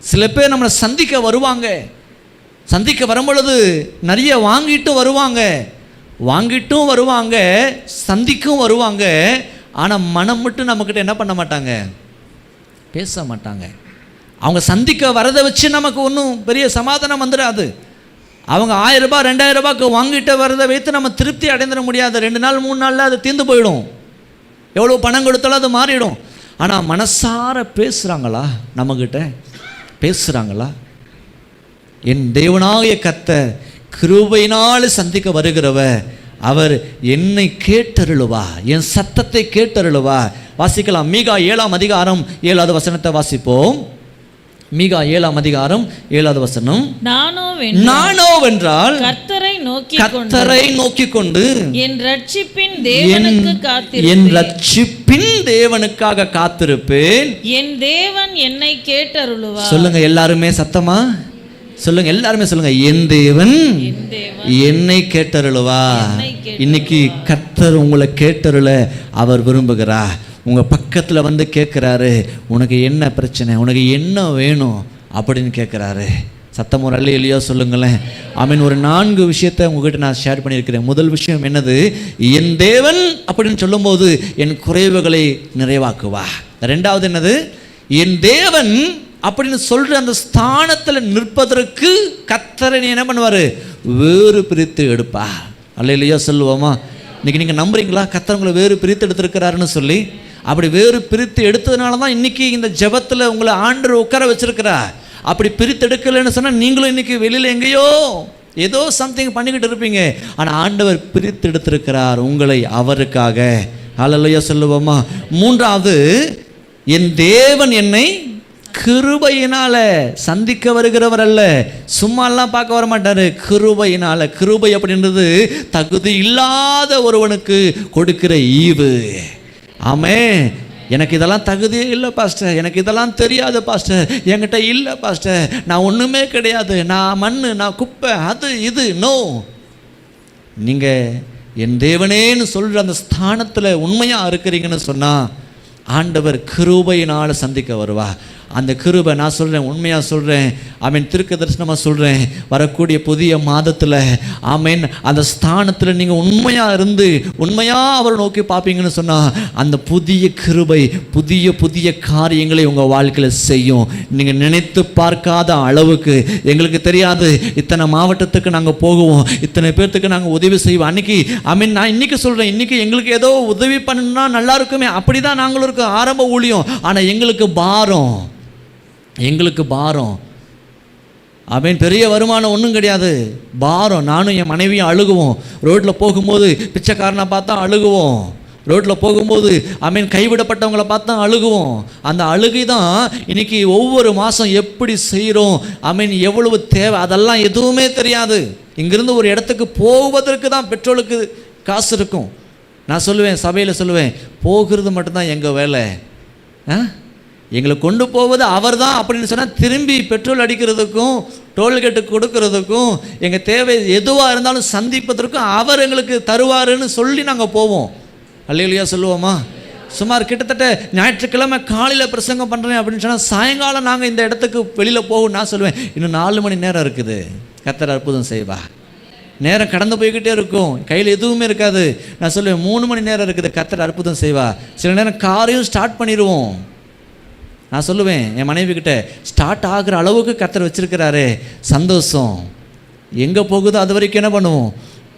சில பேர் நம்மளை சந்திக்க வருவாங்க. சந்திக்க வரும் பொழுது நிறைய வாங்கிட்டு வருவாங்க, வாங்கிட்டும் வருவாங்க, சந்திக்கும் வருவாங்க. ஆனால் மனம் மட்டும் நம்மக்கிட்ட என்ன பண்ண மாட்டாங்க? பேச மாட்டாங்க. அவங்க சந்திக்க வரதை வச்சு நமக்கு ஒன்றும் பெரிய சமாதானம் வந்துடாது. அவங்க 1000 ரூபாய் 2000 ரூபாய்க்கு வாங்கிட்டு வரதை வைத்து நம்ம திருப்தி அடைந்துட முடியாது. 2 நாள் 3 நாளில் அது தீர்ந்து போயிடும். எவ்வளோ பணம் கொடுத்தாலும் அது மாறிடும். ஆனால் மனசார பேசுகிறாங்களா? நம்மக்கிட்ட பேசுகிறாங்களா? என் தேவனாகிய கர்த்தர் கிருபையினால் சந்திக்க வருகிறவ, அவர் என்னை கேட்டருளுவா, என் சத்தத்தை கேட்டருளுவா. வாசிக்கலாம். மீகா 7ஆம் அதிகாரம் 7வது வசனத்தை வாசிப்போம். மீகா 7ஆம் அதிகாரம் 7வது வசனம். நானோவென்றால் கர்த்தரை நோக்கி கொண்டு என் ரட்சிப்பின் தேவனுக்காக காத்திருப்பேன். என் தேவன் என்னை கேட்டருளுவார். சொல்லுங்க எல்லாருமே சத்தமா சொல்லுங்க, எல்லாருமே சொல்லுங்க, என் தேவன் என்னை கேட்டருளுவா. இன்னைக்கு கர்த்தர் உங்களை கேட்டருள அவர் விரும்புகிறார். உங்கள் பக்கத்தில் வந்து கேட்குறாரு, உனக்கு என்ன பிரச்சனை, உனக்கு என்ன வேணும் அப்படின்னு கேட்குறாரு. சத்தம் ஒரு அல்லையோ சொல்லுங்களேன். ஆமீன். ஒரு 4 விஷயத்தை உங்ககிட்ட நான் ஷேர் பண்ணியிருக்கிறேன். முதல் விஷயம் என்னது? என் தேவன் அப்படின்னு சொல்லும்போது என் குறைவுகளை நிறைவாக்குவா. 2வது என்னது? என் தேவன் அப்படின்னு சொல்கிற அந்த ஸ்தானத்தில் நிற்பதற்கு கர்த்தரை என்ன பண்ணுவார்? வேறு பிரித்து எடுப்பா. அல்லையிலையோ சொல்லுவோமா? இன்றைக்கி நீங்கள் நம்புறீங்களா கர்த்தர் உங்களை வேறு பிரித்து எடுத்திருக்கிறாருன்னு சொல்லி? அப்படி வேறு பிரித்து எடுத்ததுனால தான் இன்றைக்கி இந்த ஜெபத்தில் உங்களை ஆண்டவர் உட்கார வச்சிருக்கிறா. அப்படி பிரித்து எடுக்கலைன்னு சொன்னால் நீங்களும் இன்றைக்கி வெளியில் எங்கேயோ ஏதோ சம்திங் பண்ணிக்கிட்டு இருப்பீங்க. ஆனால் ஆண்டவர் பிரித்து எடுத்திருக்கிறார் உங்களை அவருக்காக. அல்லையோ சொல்லுவோமா? 3வது, என் தேவன் என்னை கிருபையினால சந்திக்க வருகிறவர் அல்ல, சும்மாலாம் பார்க்க வர மாட்டாரு. கிருபையினால. கிருபை அப்படின்றது தகுதி இல்லாத ஒருவனுக்கு கொடுக்கிற ஈவு. ஆமே. எனக்கு இதெல்லாம் தகுதியே இல்லை பாஸ்டர், எனக்கு இதெல்லாம் தெரியாது பாஸ்டர், என்கிட்ட இல்லை பாஸ்டர், நான் ஒன்றுமே கிடையாது, நான் மண், நான் குப்பை, அது இது. நோ, நீங்கள் என் தேவனேன்னு சொல்கிற அந்த ஸ்தானத்தில் உண்மையாக இருக்கிறீங்கன்னு சொன்னால் ஆண்டவர் கிருபையினால் சந்திக்க வருவா. அந்த கிருபை நான் சொல்கிறேன், உண்மையாக சொல்கிறேன். ஆமீன். தீர்க்க தரிசனமாக சொல்கிறேன். வரக்கூடிய புதிய மாதத்தில் ஆமீன் அந்த ஸ்தானத்தில் நீங்கள் உண்மையாக இருந்து உண்மையாக அவரை நோக்கி பார்ப்பீங்கன்னு சொன்னால் அந்த புதிய கிருபை புதிய புதிய காரியங்களை உங்கள் வாழ்க்கையில் செய்யும். நீங்கள் நினைத்து பார்க்காத அளவுக்கு. எங்களுக்கு தெரியாது, இத்தனை மாவட்டத்துக்கு நாங்கள் போகுவோம், இத்தனை பேர்த்துக்கு நாங்கள் உதவி செய்வோம். அன்றைக்கி ஆமீன் நான் இன்றைக்கி சொல்கிறேன், இன்றைக்கி எங்களுக்கு ஏதோ உதவி பண்ணணும்னா நல்லா இருக்குமே, அப்படி தான் நாங்களும் இருக்கோம் ஆரம்ப ஊழியம். ஆனால் எங்களுக்கு பாரம். அவன் பெரிய வருமானம் ஒன்றும் கிடையாது, பாரம். நானும் என் மனைவியும் அழுகுவோம். ரோட்டில் போகும்போது பிச்சைக்காரனை பார்த்தா அழுகுவோம். ரோட்டில் போகும்போது அவன் கைவிடப்பட்டவங்களை பார்த்தா அழுகுவோம். அந்த அழுகை தான் இன்னைக்கு ஒவ்வொரு மாதம் எப்படி செய்கிறோம், அவன் எவ்வளவு தேவை, அதெல்லாம் எதுவுமே தெரியாது. இங்கிருந்து ஒரு இடத்துக்கு போவதற்கு தான் பெட்ரோலுக்கு காசு இருக்கும். நான் சொல்லுவேன், சபையில் சொல்லுவேன், போகிறது மட்டும்தான் எங்கள் வேலை, எங்களை கொண்டு போவது அவர் தான் அப்படின்னு சொன்னால் திரும்பி பெட்ரோல் அடிக்கிறதுக்கும் டோல்கேட்டு கொடுக்கறதுக்கும் எங்கள் தேவை எதுவாக இருந்தாலும் சந்திப்பதற்கும் அவர் எங்களுக்கு தருவாருன்னு சொல்லி நாங்கள் போவோம். அல்லேலூயா சொல்லுவோமா? சுமார் கிட்டத்தட்ட ஞாயிற்றுக்கிழமை காலையில் பிரசங்கம் பண்ணுறேன் அப்படின்னு சொன்னால் சாயங்காலம் நாங்கள் இந்த இடத்துக்கு வெளியில் போகும். நான் சொல்லுவேன், இன்னும் 4 மணி நேரம் இருக்குது, கர்த்தர் அற்புதம் செய்வா. நேரம் கடந்து போய்கிட்டே இருக்கும், கையில் எதுவுமே இருக்காது. நான் சொல்லுவேன், 3 மணி நேரம் இருக்குது, கர்த்தர் அற்புதம் செய்வா. சில நேரம் காரையும் ஸ்டார்ட் பண்ணிடுவோம். நான் சொல்லுவேன் என் மனைவி கிட்ட, ஸ்டார்ட் ஆகிற அளவுக்கு கர்த்தர் வச்சிருக்கிறாரு, சந்தோஷம். எங்கே போகுதோ அது வரைக்கும் என்ன பண்ணுவோம்,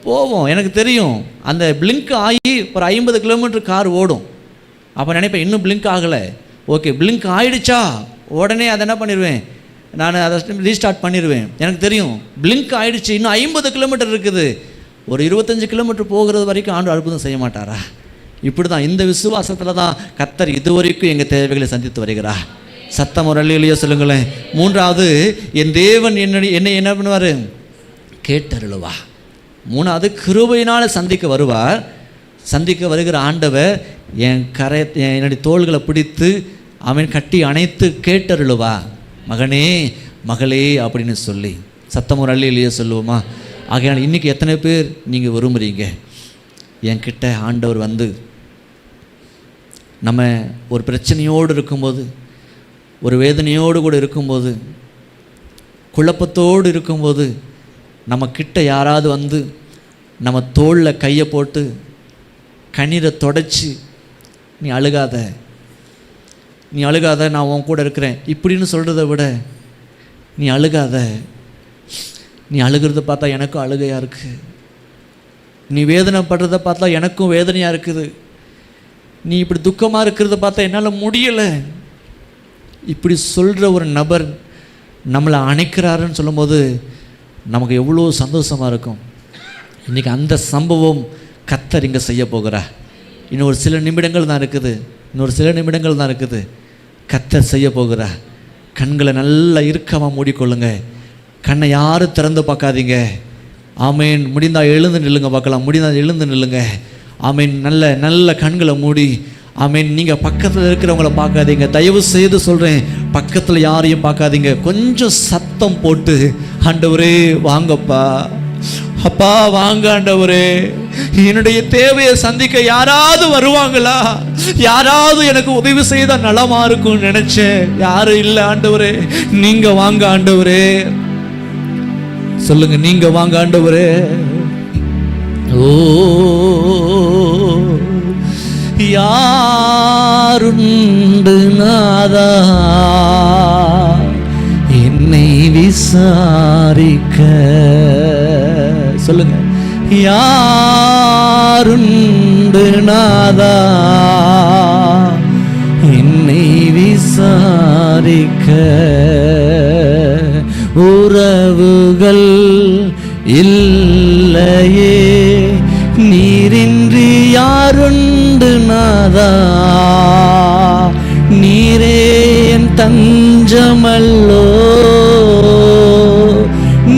போவோம். எனக்கு தெரியும், அந்த பிளிங்க் ஆகி ஒரு 50 கிலோமீட்டர் கார் ஓடும். அப்போ நினைப்பேன், இன்னும் பிளிங்க் ஆகலை, ஓகே பிளிங்க் ஆகிடுச்சா, உடனே அதை என்ன பண்ணிடுவேன், நான் அதை ரீஸ்டார்ட் பண்ணிடுவேன். எனக்கு தெரியும் பிளிங்க் ஆகிடுச்சு, இன்னும் 50 கிலோமீட்டர் இருக்குது, ஒரு 25 கிலோமீட்டர் போகிறது வரைக்கும் ஆண்டு அற்புதம் செய்ய மாட்டாரா? இப்படி தான் இந்த விசுவாசத்தில் தான் கர்த்தர் இதுவரைக்கும் எங்கள் தேவைகளை சந்தித்து வருகிறார். சத்தம் ஒரு அல்லேலூயா சொல்லுங்களேன். 3வது, என் தேவன் என்னை என்ன பண்ணுவார், கேட்டருளுவா. 3வது, கிருபையினால் சந்திக்க வருவார். சந்திக்க வருகிற ஆண்டவர் என்னுடைய தோள்களை பிடித்து அவன் கட்டி அணைத்து கேட்டருளுவா. மகனே மகளே அப்படின்னு சொல்லி சத்தம் ஒரு அல்லேலூயா சொல்லுவோமா? ஆகையால் இன்றைக்கி எத்தனை பேர் நீங்கள் விரும்புகிறீங்க என்கிட்ட ஆண்டவர் வந்து, நம்ம ஒரு பிரச்சனையோடு இருக்கும்போது, ஒரு வேதனையோடு கூட இருக்கும்போது, குழப்பத்தோடு இருக்கும்போது, நம்ம கிட்ட யாராவது வந்து நம்ம தோளில் கையை போட்டு கண்ணீரை தொடச்சி, நீ அழுகாத, நான் உன் கூட இருக்கிறேன் இப்படின்னு சொல்கிறத விட, நீ அழுகாத, நீ அழுகிறத பார்த்தா எனக்கும் அழுகையாக இருக்குது, நீ வேதனைப்படுறத பார்த்தா எனக்கும் வேதனையாக இருக்குது, நீ இப்படி துக்கமாக இருக்கிறத பார்த்தா என்னால் முடியலை, இப்படி சொல்கிற ஒரு நபர் நம்மளை அணைக்கிறாருன்னு சொல்லும்போது நமக்கு எவ்வளோ சந்தோஷமாக இருக்கும். இன்றைக்கி அந்த சம்பவம் கர்த்தர் இங்கே செய்ய போகிறார். இன்னும் ஒரு சில நிமிடங்கள் தான் இருக்குது. கர்த்தர் செய்ய போகிறார். கண்களை நல்லா இறுக்கமாக மூடிக்கொள்ளுங்க. கண்ணை யாரும் திறந்து பார்க்காதீங்க. ஆமேன். முடிந்தால் எழுந்து நில்லுங்க பார்க்கலாம். முடிந்தால் எழுந்து நில்லுங்க. ஆமேன். நல்ல நல்ல கண்களை மூடி. ஆமேன். நீங்கள் பக்கத்தில் இருக்கிறவங்கள பார்க்காதீங்க. தயவு செய்து சொல்கிறேன், பக்கத்தில் யாரையும் பார்க்காதீங்க. கொஞ்சம் சத்தம் போட்டு, ஆண்டவரே வாங்கப்பா, அப்பா வாங்க ஆண்டவரே, என்னுடைய தேவையை சந்திக்க யாராவது வருவாங்களா, யாராவது எனக்கு உதவி செய்த நலமா இருக்கும் நினைச்சேன். யாரும் இல்லை ஆண்டவரே, நீங்க வாங்க ஆண்டவரே. சொல்லுங்க, நீங்க வாங்க ஆண்டவரே. ஓ யாருண்டு நாதா என்னை விசாரிக்க. சொல்லுங்க, யாருண்டு நாதா என்னை விசாரிக்க. உறவுகள் இல்லையே நீரின்றி யாருண்டு நாதா, நீரே என் தஞ்சமல்லோ,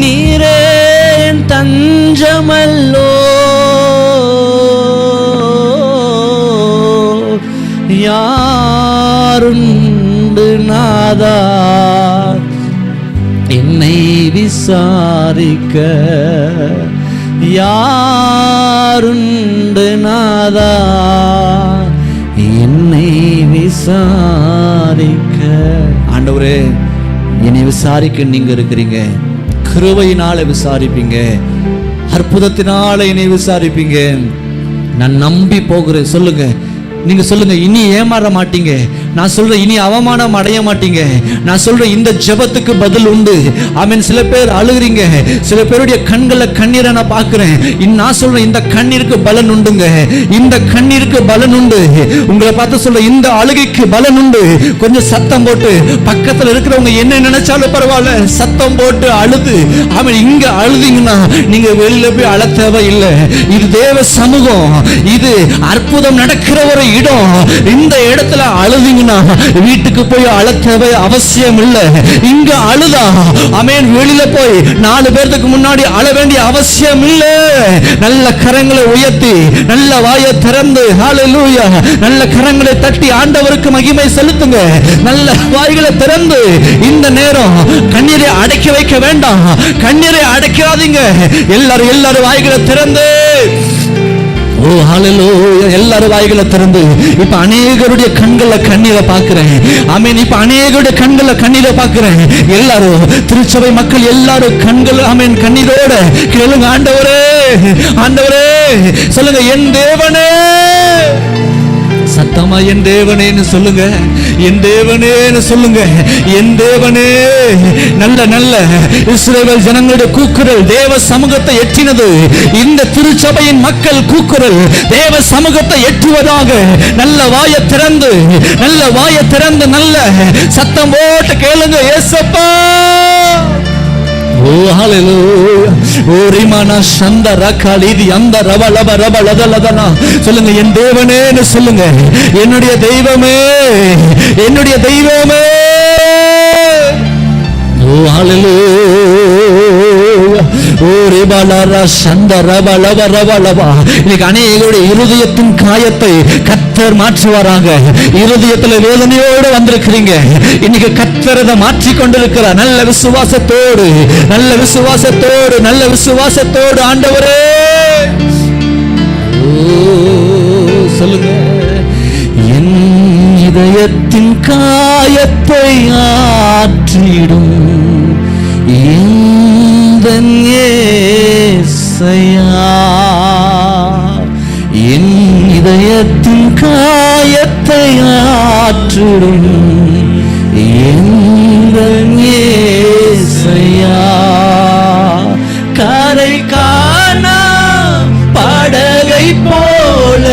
நீரே என் தஞ்சமல்லோ. யாருண்டு நாதா என்னை விசாரிக்க. யாருண்டு நாதா என்னை விசாரிக்க. ஆண்டவரே, என்னை விசாரிக்க நீங்க இருக்கிறீங்க. கிருபையினால விசாரிப்பீங்க, அற்புதத்தினால என்னை விசாரிப்பீங்க. நான் நம்பி போகிறேன். சொல்லுங்க, நீங்க சொல்லுங்க, இனி ஏமாற மாட்டீங்க. நான் சொல்றேன், இனி அவமானம் அடைய மாட்டீங்க. நான் சொல்றேன், இந்த ஜெபத்துக்கு பதில் உண்டு. ஆமென். சில பேர் அழுகிறீங்க, சில பேருடைய கண்களை கண்ணீரை நான் பார்க்கிறேன். நான் சொல்றேன், இந்த கண்ணீருக்கு பலன் உண்டுங்க. இந்த கண்ணீருக்கு பலன் உண்டு. உங்களை பார்த்து சொல்றேன், இந்த அழுகைக்கு பலன் உண்டு. கொஞ்சம் சத்தம் போட்டு, பக்கத்துல இருக்கிறவங்க என்ன நினைச்சாலும் பரவாயில்ல, சத்தம் போட்டு அழுது. ஆமென். இங்க அழுதீங்கன்னா நீங்க வெளியில போய் அழ தேவை இல்லை. இது தேவ சமூகம், இது அற்புதம் நடக்கிற ஒரு இடம். இந்த இடத்துல அழுதீங்கன்னா வீட்டுக்கு போய் அழ தேவை அவசியம் இல்லை. இங்க அழுதா ஆமென், வெளியில போய் 4 பேருக்கு முன்னாடி அழ வேண்டிய அவசியம் இல்லை. நல்ல கரங்களை உயர்த்தி, நல்ல வாயை திறந்து, ஹல்லேலூயா, நல்ல கரங்களை தட்டி ஆண்டவருக்கு மகிமை செலுத்துங்க. நல்ல வாய்களை திறந்து இந்த நேரம் கண்ணீரை அடக்கி வைக்க வேண்டாம். கண்ணீரை அடக்காதீங்க. எல்லாரும் வாய்களை திறந்து, ஓ ஹல்லேலூயா, எல்லாரும் வாய்களை திறந்து. இப்ப அநேகருடைய கண்களை கண்ணீரை பார்க்கிறேன். ஆமென். இப்ப அநேகருடைய கண்களை கண்ணீரை பார்க்கிறேன். எல்லாரும் திருச்சபை மக்கள் எல்லாரும் கண்கள் ஆமென் கண்ணீரோட கேளுங்க, ஆண்டவரே, ஆண்டவரே. சொல்லுங்க, என் தேவனே. சத்தமா என் தேவனேன்னு சொல்லுங்க, என் தேவனேன்னு சொல்லுங்க, என் தேவனே. நல்ல நல்ல இஸ்ரவேல் ஜனங்களுடைய கூக்குரல் தேவ சமூகத்தை எட்டினது. இந்த திருச்சபையின் மக்கள் கூக்குரல் தேவ சமூகத்தை எட்டுவதாக. நல்ல வாயை திறந்து, நல்ல வாயை திறந்து, நல்ல சத்தம் போட்டு கேளுங்க, ஏசப்பா. ஓ ஹல்லேலூயா. ஓ ரிமானா சந்த ரகாலிதி அந்த ரவலப ரபலதலதனா. சொல்லுங்க, என் தேவனேன்னு சொல்லுங்க, என்னுடைய தெய்வமே, என்னுடைய தெய்வமே. ஓ ஹல்லேலூயா. ஓ ரிபலரா சந்த ரபலப ரபலபா. இன்னைக்கு அநேகருடைய இருதயத்தின் காயத்தை கர்த்தர் மாற்றுவாராங்க. இருதயத்தில் வேதனையோடு வந்திருக்கிறீங்க, இன்னைக்கு கர்த்தர் அதை மாற்றி கொண்டிருக்கிறார். நல்ல விசுவாசத்தோடு, நல்ல விசுவாசத்தோடு, நல்ல விசுவாசத்தோடு ஆண்டவரே. ஓ சொல்லுங்க, என் இதயத்தின் காயத்தை ஆற்றிடும் எந்தன் இயேசையா. என் இதயத்தின் காயத்தை ஆற்றிடும் எந்தன் இயேசையா. கரை காணா படகை போல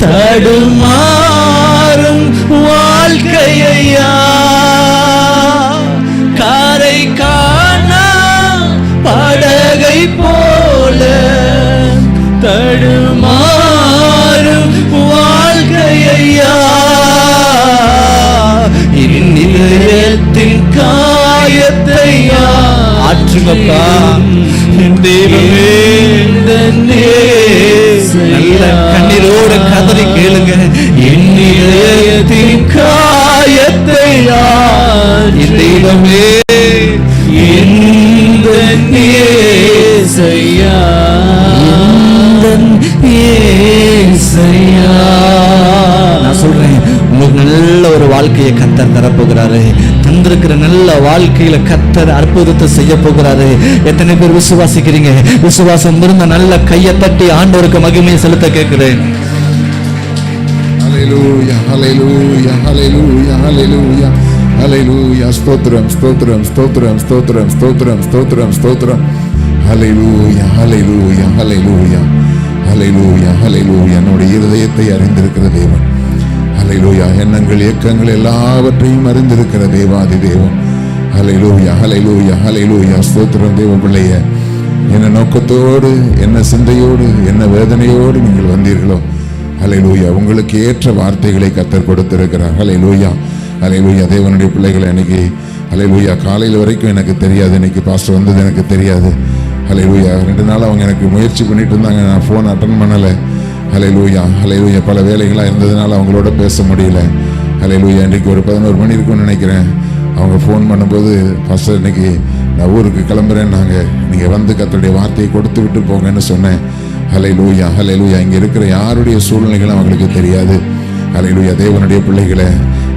தடுமாறும் வாழ்க்கையா. கரை காணா படகை போல காயத்தை ஆற்றுங்கப்பா. தெய்வமே நல்ல கண்ணீரோடு கதறி கேளுங்க. என் இதயத்தின் காயத்தை தெய்வமே இந்த ஏசையா, ஏசையா. நான் சொல்றேன், உங்களுக்கு நல்ல ஒரு வாழ்க்கையை கர்த்தர் தரப்போகிறாரு. தந்திருக்கிற நல்ல வாழ்க்கையில கர்த்தர் அற்புதத்தை செய்ய போகிறாரு. எத்தனை பேர் விசுவாசிக்கிறீங்க? விசுவாசம் இருந்த நல்ல கையை தட்டி ஆண்டவருக்கு மகிமையை செலுத்த கேட்கிறேன். ஹல்லேலூயா, ஹல்லேலூயா, ஹல்லேலூயா, ஹல்லேலூயா, ஹல்லேலூயா. ஸ்தோத்திரம், ஸ்தோத்திரம், ஸ்தோத்திரம், ஸ்தோத்திரம், ஸ்தோத்திரம், ஸ்தோத்திரம், ஸ்தோத்திரம். ஹல்லேலூயா, ஹல்லேலூயா, ஹல்லேலூயா, ஹல்லேலூயா, ஹல்லேலூயா. என்னுடைய இருதயத்தை அறிந்திருக்கிற தேவன். ஹல்லேலூயா. எண்ணங்கள், இயக்கங்கள் எல்லாவற்றையும் அறிந்திருக்கிற தேவாதி தேவன். ஹல்லேலூயா, ஹல்லேலூயா, ஹல்லேலூயா. ஸ்தோத்திரம் தேவ பிள்ளையே. என்ன நோக்கத்தோடு, என்ன சிந்தையோடு, என்ன வேதனையோடு நீங்கள் வந்தீர்களோ, ஹல்லேலூயா, உங்களுக்கு ஏற்ற வார்த்தைகளை கர்த்தர் கொடுத்திருக்கிறார். ஹல்லேலூயா, ஹல்லேலூயா. தேவனுடைய பிள்ளைகளை அன்னைக்கு ஹல்லேலூயா காலையில் வரைக்கும் எனக்கு தெரியாது, இன்னைக்கு பாஸ்டர் வந்தது எனக்கு தெரியாது. ஹல்லேலூயா. 2 நாள் அவங்க எனக்கு முயற்சி பண்ணிட்டு இருந்தாங்க, நான் ஃபோன் அட்டன் பண்ணலை. ஹல்லேலூயா, ஹல்லேலூயா. பல வேலைகளாக இருந்ததுனால அவங்களோட பேச முடியல. ஹல்லேலூயா. இன்றைக்கு ஒரு 11 மணி இருக்கும்னு நினைக்கிறேன். அவங்க ஃபோன் பண்ணும்போது, பாஸ்டர் இன்னைக்கு நான் ஊருக்கு கிளம்புறேன்னாங்க, நீங்கள் வந்து கர்த்தருடைய வார்த்தையை கொடுத்து விட்டு போங்கன்னு சொன்னேன். ஹல்லேலூயா, ஹல்லேலூயா. இங்கே இருக்கிற யாருடைய சூழ்நிலைகளும் அவங்களுக்கு தெரியாது. ஹல்லேலூயா. தேவனுடைய பிள்ளைகளை,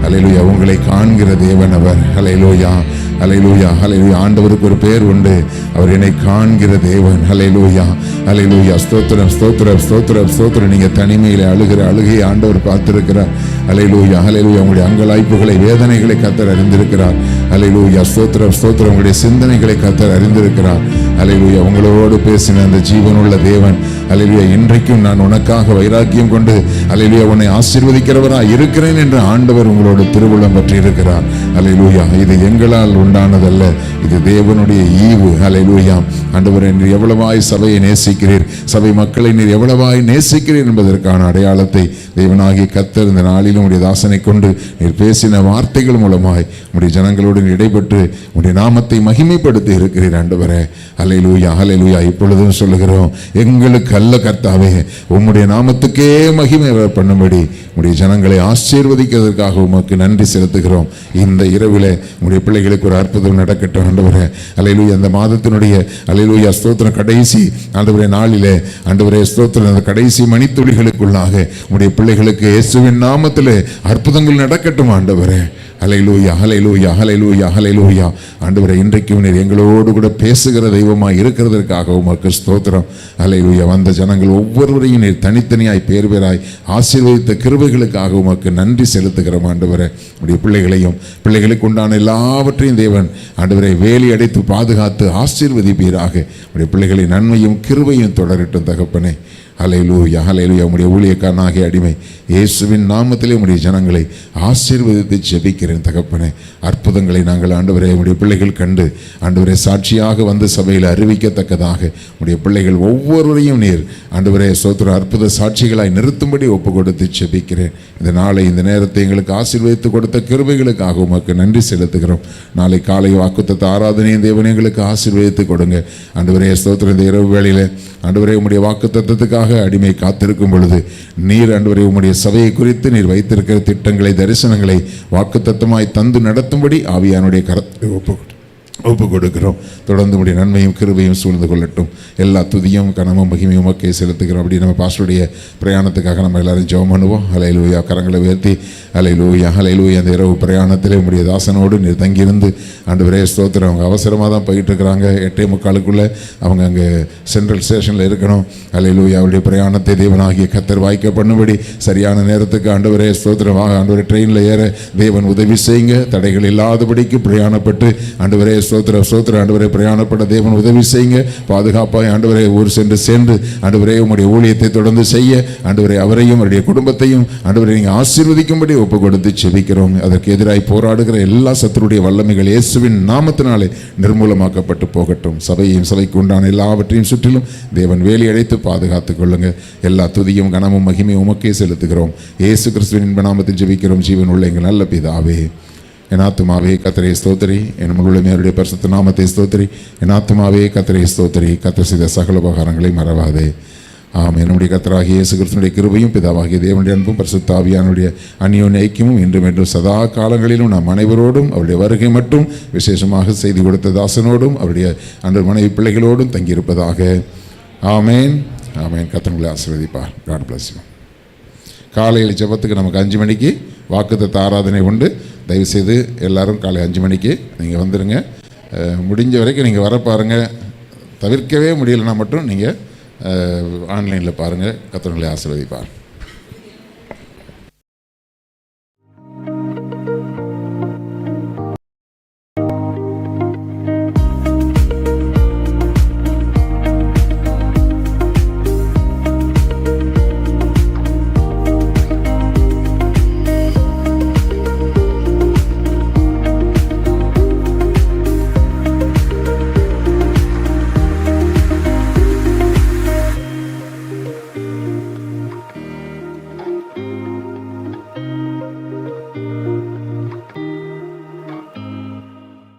ஹல்லேலூயா, உங்களை காண்கிற தேவன் அவர். ஹல்லேலூயா, ஹல்லேலூயா, ஹல்லேலூயா. ஆண்டவருக்கு ஒரு பேர் உண்டு, அவர் என்னை காண்கிற தேவன். ஹல்லேலூயா, ஹல்லேலூயா. ஸ்தோத்திரம், ஸ்தோத்திரம், ஸ்தோத்திரம், ஸ்தோத்திரம். நீங்க தனிமையில அழுகிற அழுகையை ஆண்டவர் பார்த்திருக்கிறார். ஹல்லேலூயா, ஹல்லேலூயா. உங்களுடைய அங்கலாய்ப்புகளை, வேதனைகளை கர்த்தர் அறிந்திருக்கிறார். ஹல்லேலூயா. ஸ்தோத்திரம், ஸ்தோத்திரம். உங்களுடைய சிந்தனைகளை கர்த்தர் அறிந்திருக்கிறார். ஹல்லேலூயா. உங்களோடு பேசின அந்த ஜீவனுள்ள தேவன், ஹல்லேலூயா, இன்றைக்கும் நான் உனக்காக வைராக்கியம் கொண்டு ஹல்லேலூயா உன்னை ஆசீர்வதிக்கிறவராய் இருக்கிறேன் என்று ஆண்டவர் உங்களோடு திருவுள்ளம் பற்றி இருக்கிறார். ஹல்லேலூயா. இது எங்களால் உண்டானதல்ல, இது தேவனுடைய ஈவு. ஹல்லேலூயா. ஆண்டவரே, நீர் எவ்வளவாய் சபையை நேசிக்கிறீர், சபை மக்களை நீர் எவ்வளவாய் நேசிக்கிறீர் என்பதற்கான அடையாளத்தை தேவனாகிய கர்த்தர் இந்த நாளிலும் உடைய தாசனை கொண்டு நீர் பேசின வார்த்தைகள் மூலமாய் உடைய ஜனங்களோடு இடைப்பட்டு உடைய நாமத்தை மகிமைப்படுத்தி இருக்கிறீர் ஆண்டவரே. ஹல்லேலூயா, ஹல்லேலூயா. இப்பொழுதும் சொல்லுகிறோம், எங்களுக்கு அல்ல கர்த்தாவே, உம்முடைய நாமத்துக்கே மகிமை பண்ணும்படி உடைய ஜனங்களை ஆசீர்வதிக்கிறதற்காக உமக்கு நன்றி செலுத்துகிறோம். இந்த இரவிலே உடைய பிள்ளைகளுக்கு ஒரு அற்புதம் நடக்கட்டும் ஆண்டவரே. ஹல்லேலூயா. அந்த மாதத்தினுடைய ஹல்லேலூயா ஸ்தோத்திரம் கடைசி ஆண்டவரே நாளிலே ஆண்டவரே ஸ்தோத்திரம் அந்த கடைசி மணித்துளிகளுக்குள்ளாக உடைய பிள்ளைகளுக்கு இயேசுவின் நாமத்திலே அற்புதங்கள் நடக்கட்டும் ஆண்டவரே. ஹல்லேலூயா, ஹல்லேலூயா, ஹல்லேலூயா, ஹல்லேலூயா. ஆண்டவரே, இன்றைக்கும் நீர் எங்களோடு கூட பேசுகிற தெய்வமாய் இருக்கிறதற்காக உமக்கு ஸ்தோத்திரம். ஹல்லேலூயா. வந்த ஜனங்கள் ஒவ்வொருவரையும் நீர் தனித்தனியாய் பேர் பேராய் ஆசீர்வதித்த கிருபைகளுக்காக உமக்கு நன்றி செலுத்துகிறோம் ஆண்டவரே. உடைய பிள்ளைகளையும் பிள்ளைகளுக்கு உண்டான எல்லாவற்றையும் தேவன் ஆண்டவரை வேலி அடைத்து பாதுகாத்து ஆசீர்வதிப்பீராக. உடைய பிள்ளைகளின் நன்மையும் கிருபையும் தொடரட்டும் தகப்பனே. ஹல்லேலூயா, ஹல்லேலூயா. உம்முடைய ஊழியக்காரனாகிய அடிமை இயேசுவின் நாமத்திலே உம்முடைய ஜனங்களை ஆசீர்வதித்து ஜெபிக்கிறேன் தகப்பனே. அற்புதங்களை நாங்கள் ஆண்டவரே உம்முடைய பிள்ளைகள் கண்டு ஆண்டவரே சாட்சியாக வந்து சபையில் அறிவிக்கத்தக்கதாக உம்முடைய பிள்ளைகள் ஒவ்வொருவரையும் நீர் ஆண்டவரே ஸ்தோத்திர அற்புத சாட்சிகளாய் நிறுத்தும்படி ஒப்பு கொடுத்து ஜெபிக்கிறேன். இந்த நாளை இந்த நேரத்தை எங்களுக்கு ஆசீர்வதித்து கொடுத்த கிருபைகளுக்காக உமக்கு நன்றி செலுத்துகிறோம். நாளை காலை வாக்குத்தத்த ஆராதனையும் தேவன் எங்களுக்கு ஆசீர்வதித்து கொடுங்க ஆண்டவரே ஸ்தோத்திர. இந்த இரவு வேளையில ஆண்டவரே உம்முடைய வாக்குத்தத்தத்துக்காக அடிமை காத்திருக்கும் பொழுது நீர் ஆண்டவரே உம்முடைய சபையை குறித்து நீர் வைத்திருக்கிற திட்டங்களை, தரிசனங்களை வாக்குத்தத்தமாய் தந்து நடத்தும்படி ஆவியானுடைய கரத்தை ஒப்பு கொடுக்கிறோம். தொடர்ந்து உடைய நன்மையும் கிருபையும் சூழ்ந்து கொள்ளட்டும். எல்லா துதியும் கனமும் மகிமையும் உமக்கே செலுத்துகிறோம். அப்படி நம்ம பாஸ்டருடைய பிரயாணத்துக்காக நம்ம எல்லாரும் ஜெபம் பண்ணுவோம். ஹல்லேலூயா. கரங்களை உயர்த்தி ஹல்லேலூயா, ஹல்லேலூயா. அந்த இரவு பிரயாணத்திலே உடைய தாசனோடு நீர் தங்கியிருந்து ஆண்டவரே ஸ்தோத்திரம். அவங்க அவசரமாக தான் போயிட்டு இருக்கிறாங்க. 8:45 அவங்க அங்கே சென்ட்ரல் ஸ்டேஷனில் இருக்கணும். ஹல்லேலூயா. அவருடைய பிரயாணத்தை தேவனாகிய கர்த்தர் வாய்க்க பண்ணும்படி சரியான நேரத்துக்கு ஆண்டவரே ஸ்தோத்திரம் ஆண்டவரே ட்ரெயினில் ஏற தேவன் உதவி செய்யுங்க. தடைகள் இல்லாதபடிக்கு பிரயாணப்பட்டு ஆண்டவரே ஸ்தோத்திர ஸ்தோத்திர ஆண்டவரே பிரயாணப்பட தேவன் உதவி செய்யுங்க. பாதுகாப்பாய் ஆண்டவரே ஊர் சேர்ந்து ஆண்டவரே உம்முடைய ஊழியத்தை தொடர்ந்து செய்ய ஆண்டவரே அவரையும் அவருடைய குடும்பத்தையும் ஆண்டவரே நீங்கள் ஆசீர்வதிக்கும்படி ஒப்பு கொடுத்து செபிக்கிறோம். அதற்கு எதிராய் போராடுகிற எல்லா சத்துருடைய வல்லமைகள் இயேசுவின் நாமத்தினாலே நிர்மூலமாக்கப்பட்டு போகட்டும். சபையும் சபைக்கு உண்டான எல்லாவற்றையும் சுற்றிலும் தேவன் வேலி அடைத்து பாதுகாத்துக் கொள்ளுங்க. எல்லா துதியும் கனமும் மகிமையும் உமக்கே செலுத்துகிறோம். இயேசு கிறிஸ்துவின் இன்ப நாமத்தில் ஜெபிக்கிறோம் ஜீவன் உள்ள எங்கள் நல்ல பிதாவே, என் ஆத்துமாவே கர்த்தரை ஸ்தோத்திரி, என் முழுமையுடைய பரிசுத்த நாமத்தை ஸ்தோத்திரி. என் ஆத்துமாவே கர்த்தரை ஸ்தோத்திரி, கர்த்தர் செய்த சகல உபகாரங்களை மறவாதே. என்னுடைய கர்த்தராகிய இயேசு கிறிஸ்துவினுடைய கிருபையும் பிதாவாகிய தேவனுடைய அன்பும் பரிசுத்த ஆவியானுடைய அந்யோன்ய ஐக்கியமும் இன்றும் என்றும் சதா காலங்களிலும் நாம் அனைவரோடும் அவருடைய வருகை மட்டும் விசேஷமாக செய்தி கொடுத்த தாசனோடும் அவருடைய அன்று மனைவி பிள்ளைகளோடும் தங்கியிருப்பதாக. ஆமேன். ஆமேன். கர்த்தர் ஆசீர்வதிப்பார். God bless you. காலையில் ஜெபத்துக்கு நமக்கு 5 மணிக்கு வாக்குத்தத்த ஆராதனை உண்டு. தயவுசெய்து எல்லாரும் காலை 5 மணிக்கு நீங்கள் வந்துடுங்க. முடிஞ்ச வரைக்கும் நீங்கள் வர பாருங்கள். தவிர்க்கவே முடியலைன்னா மட்டும் நீங்கள் ஆன்லைனில் பாருங்கள். கர்த்தர் ஆசீர்வதிப்பார்.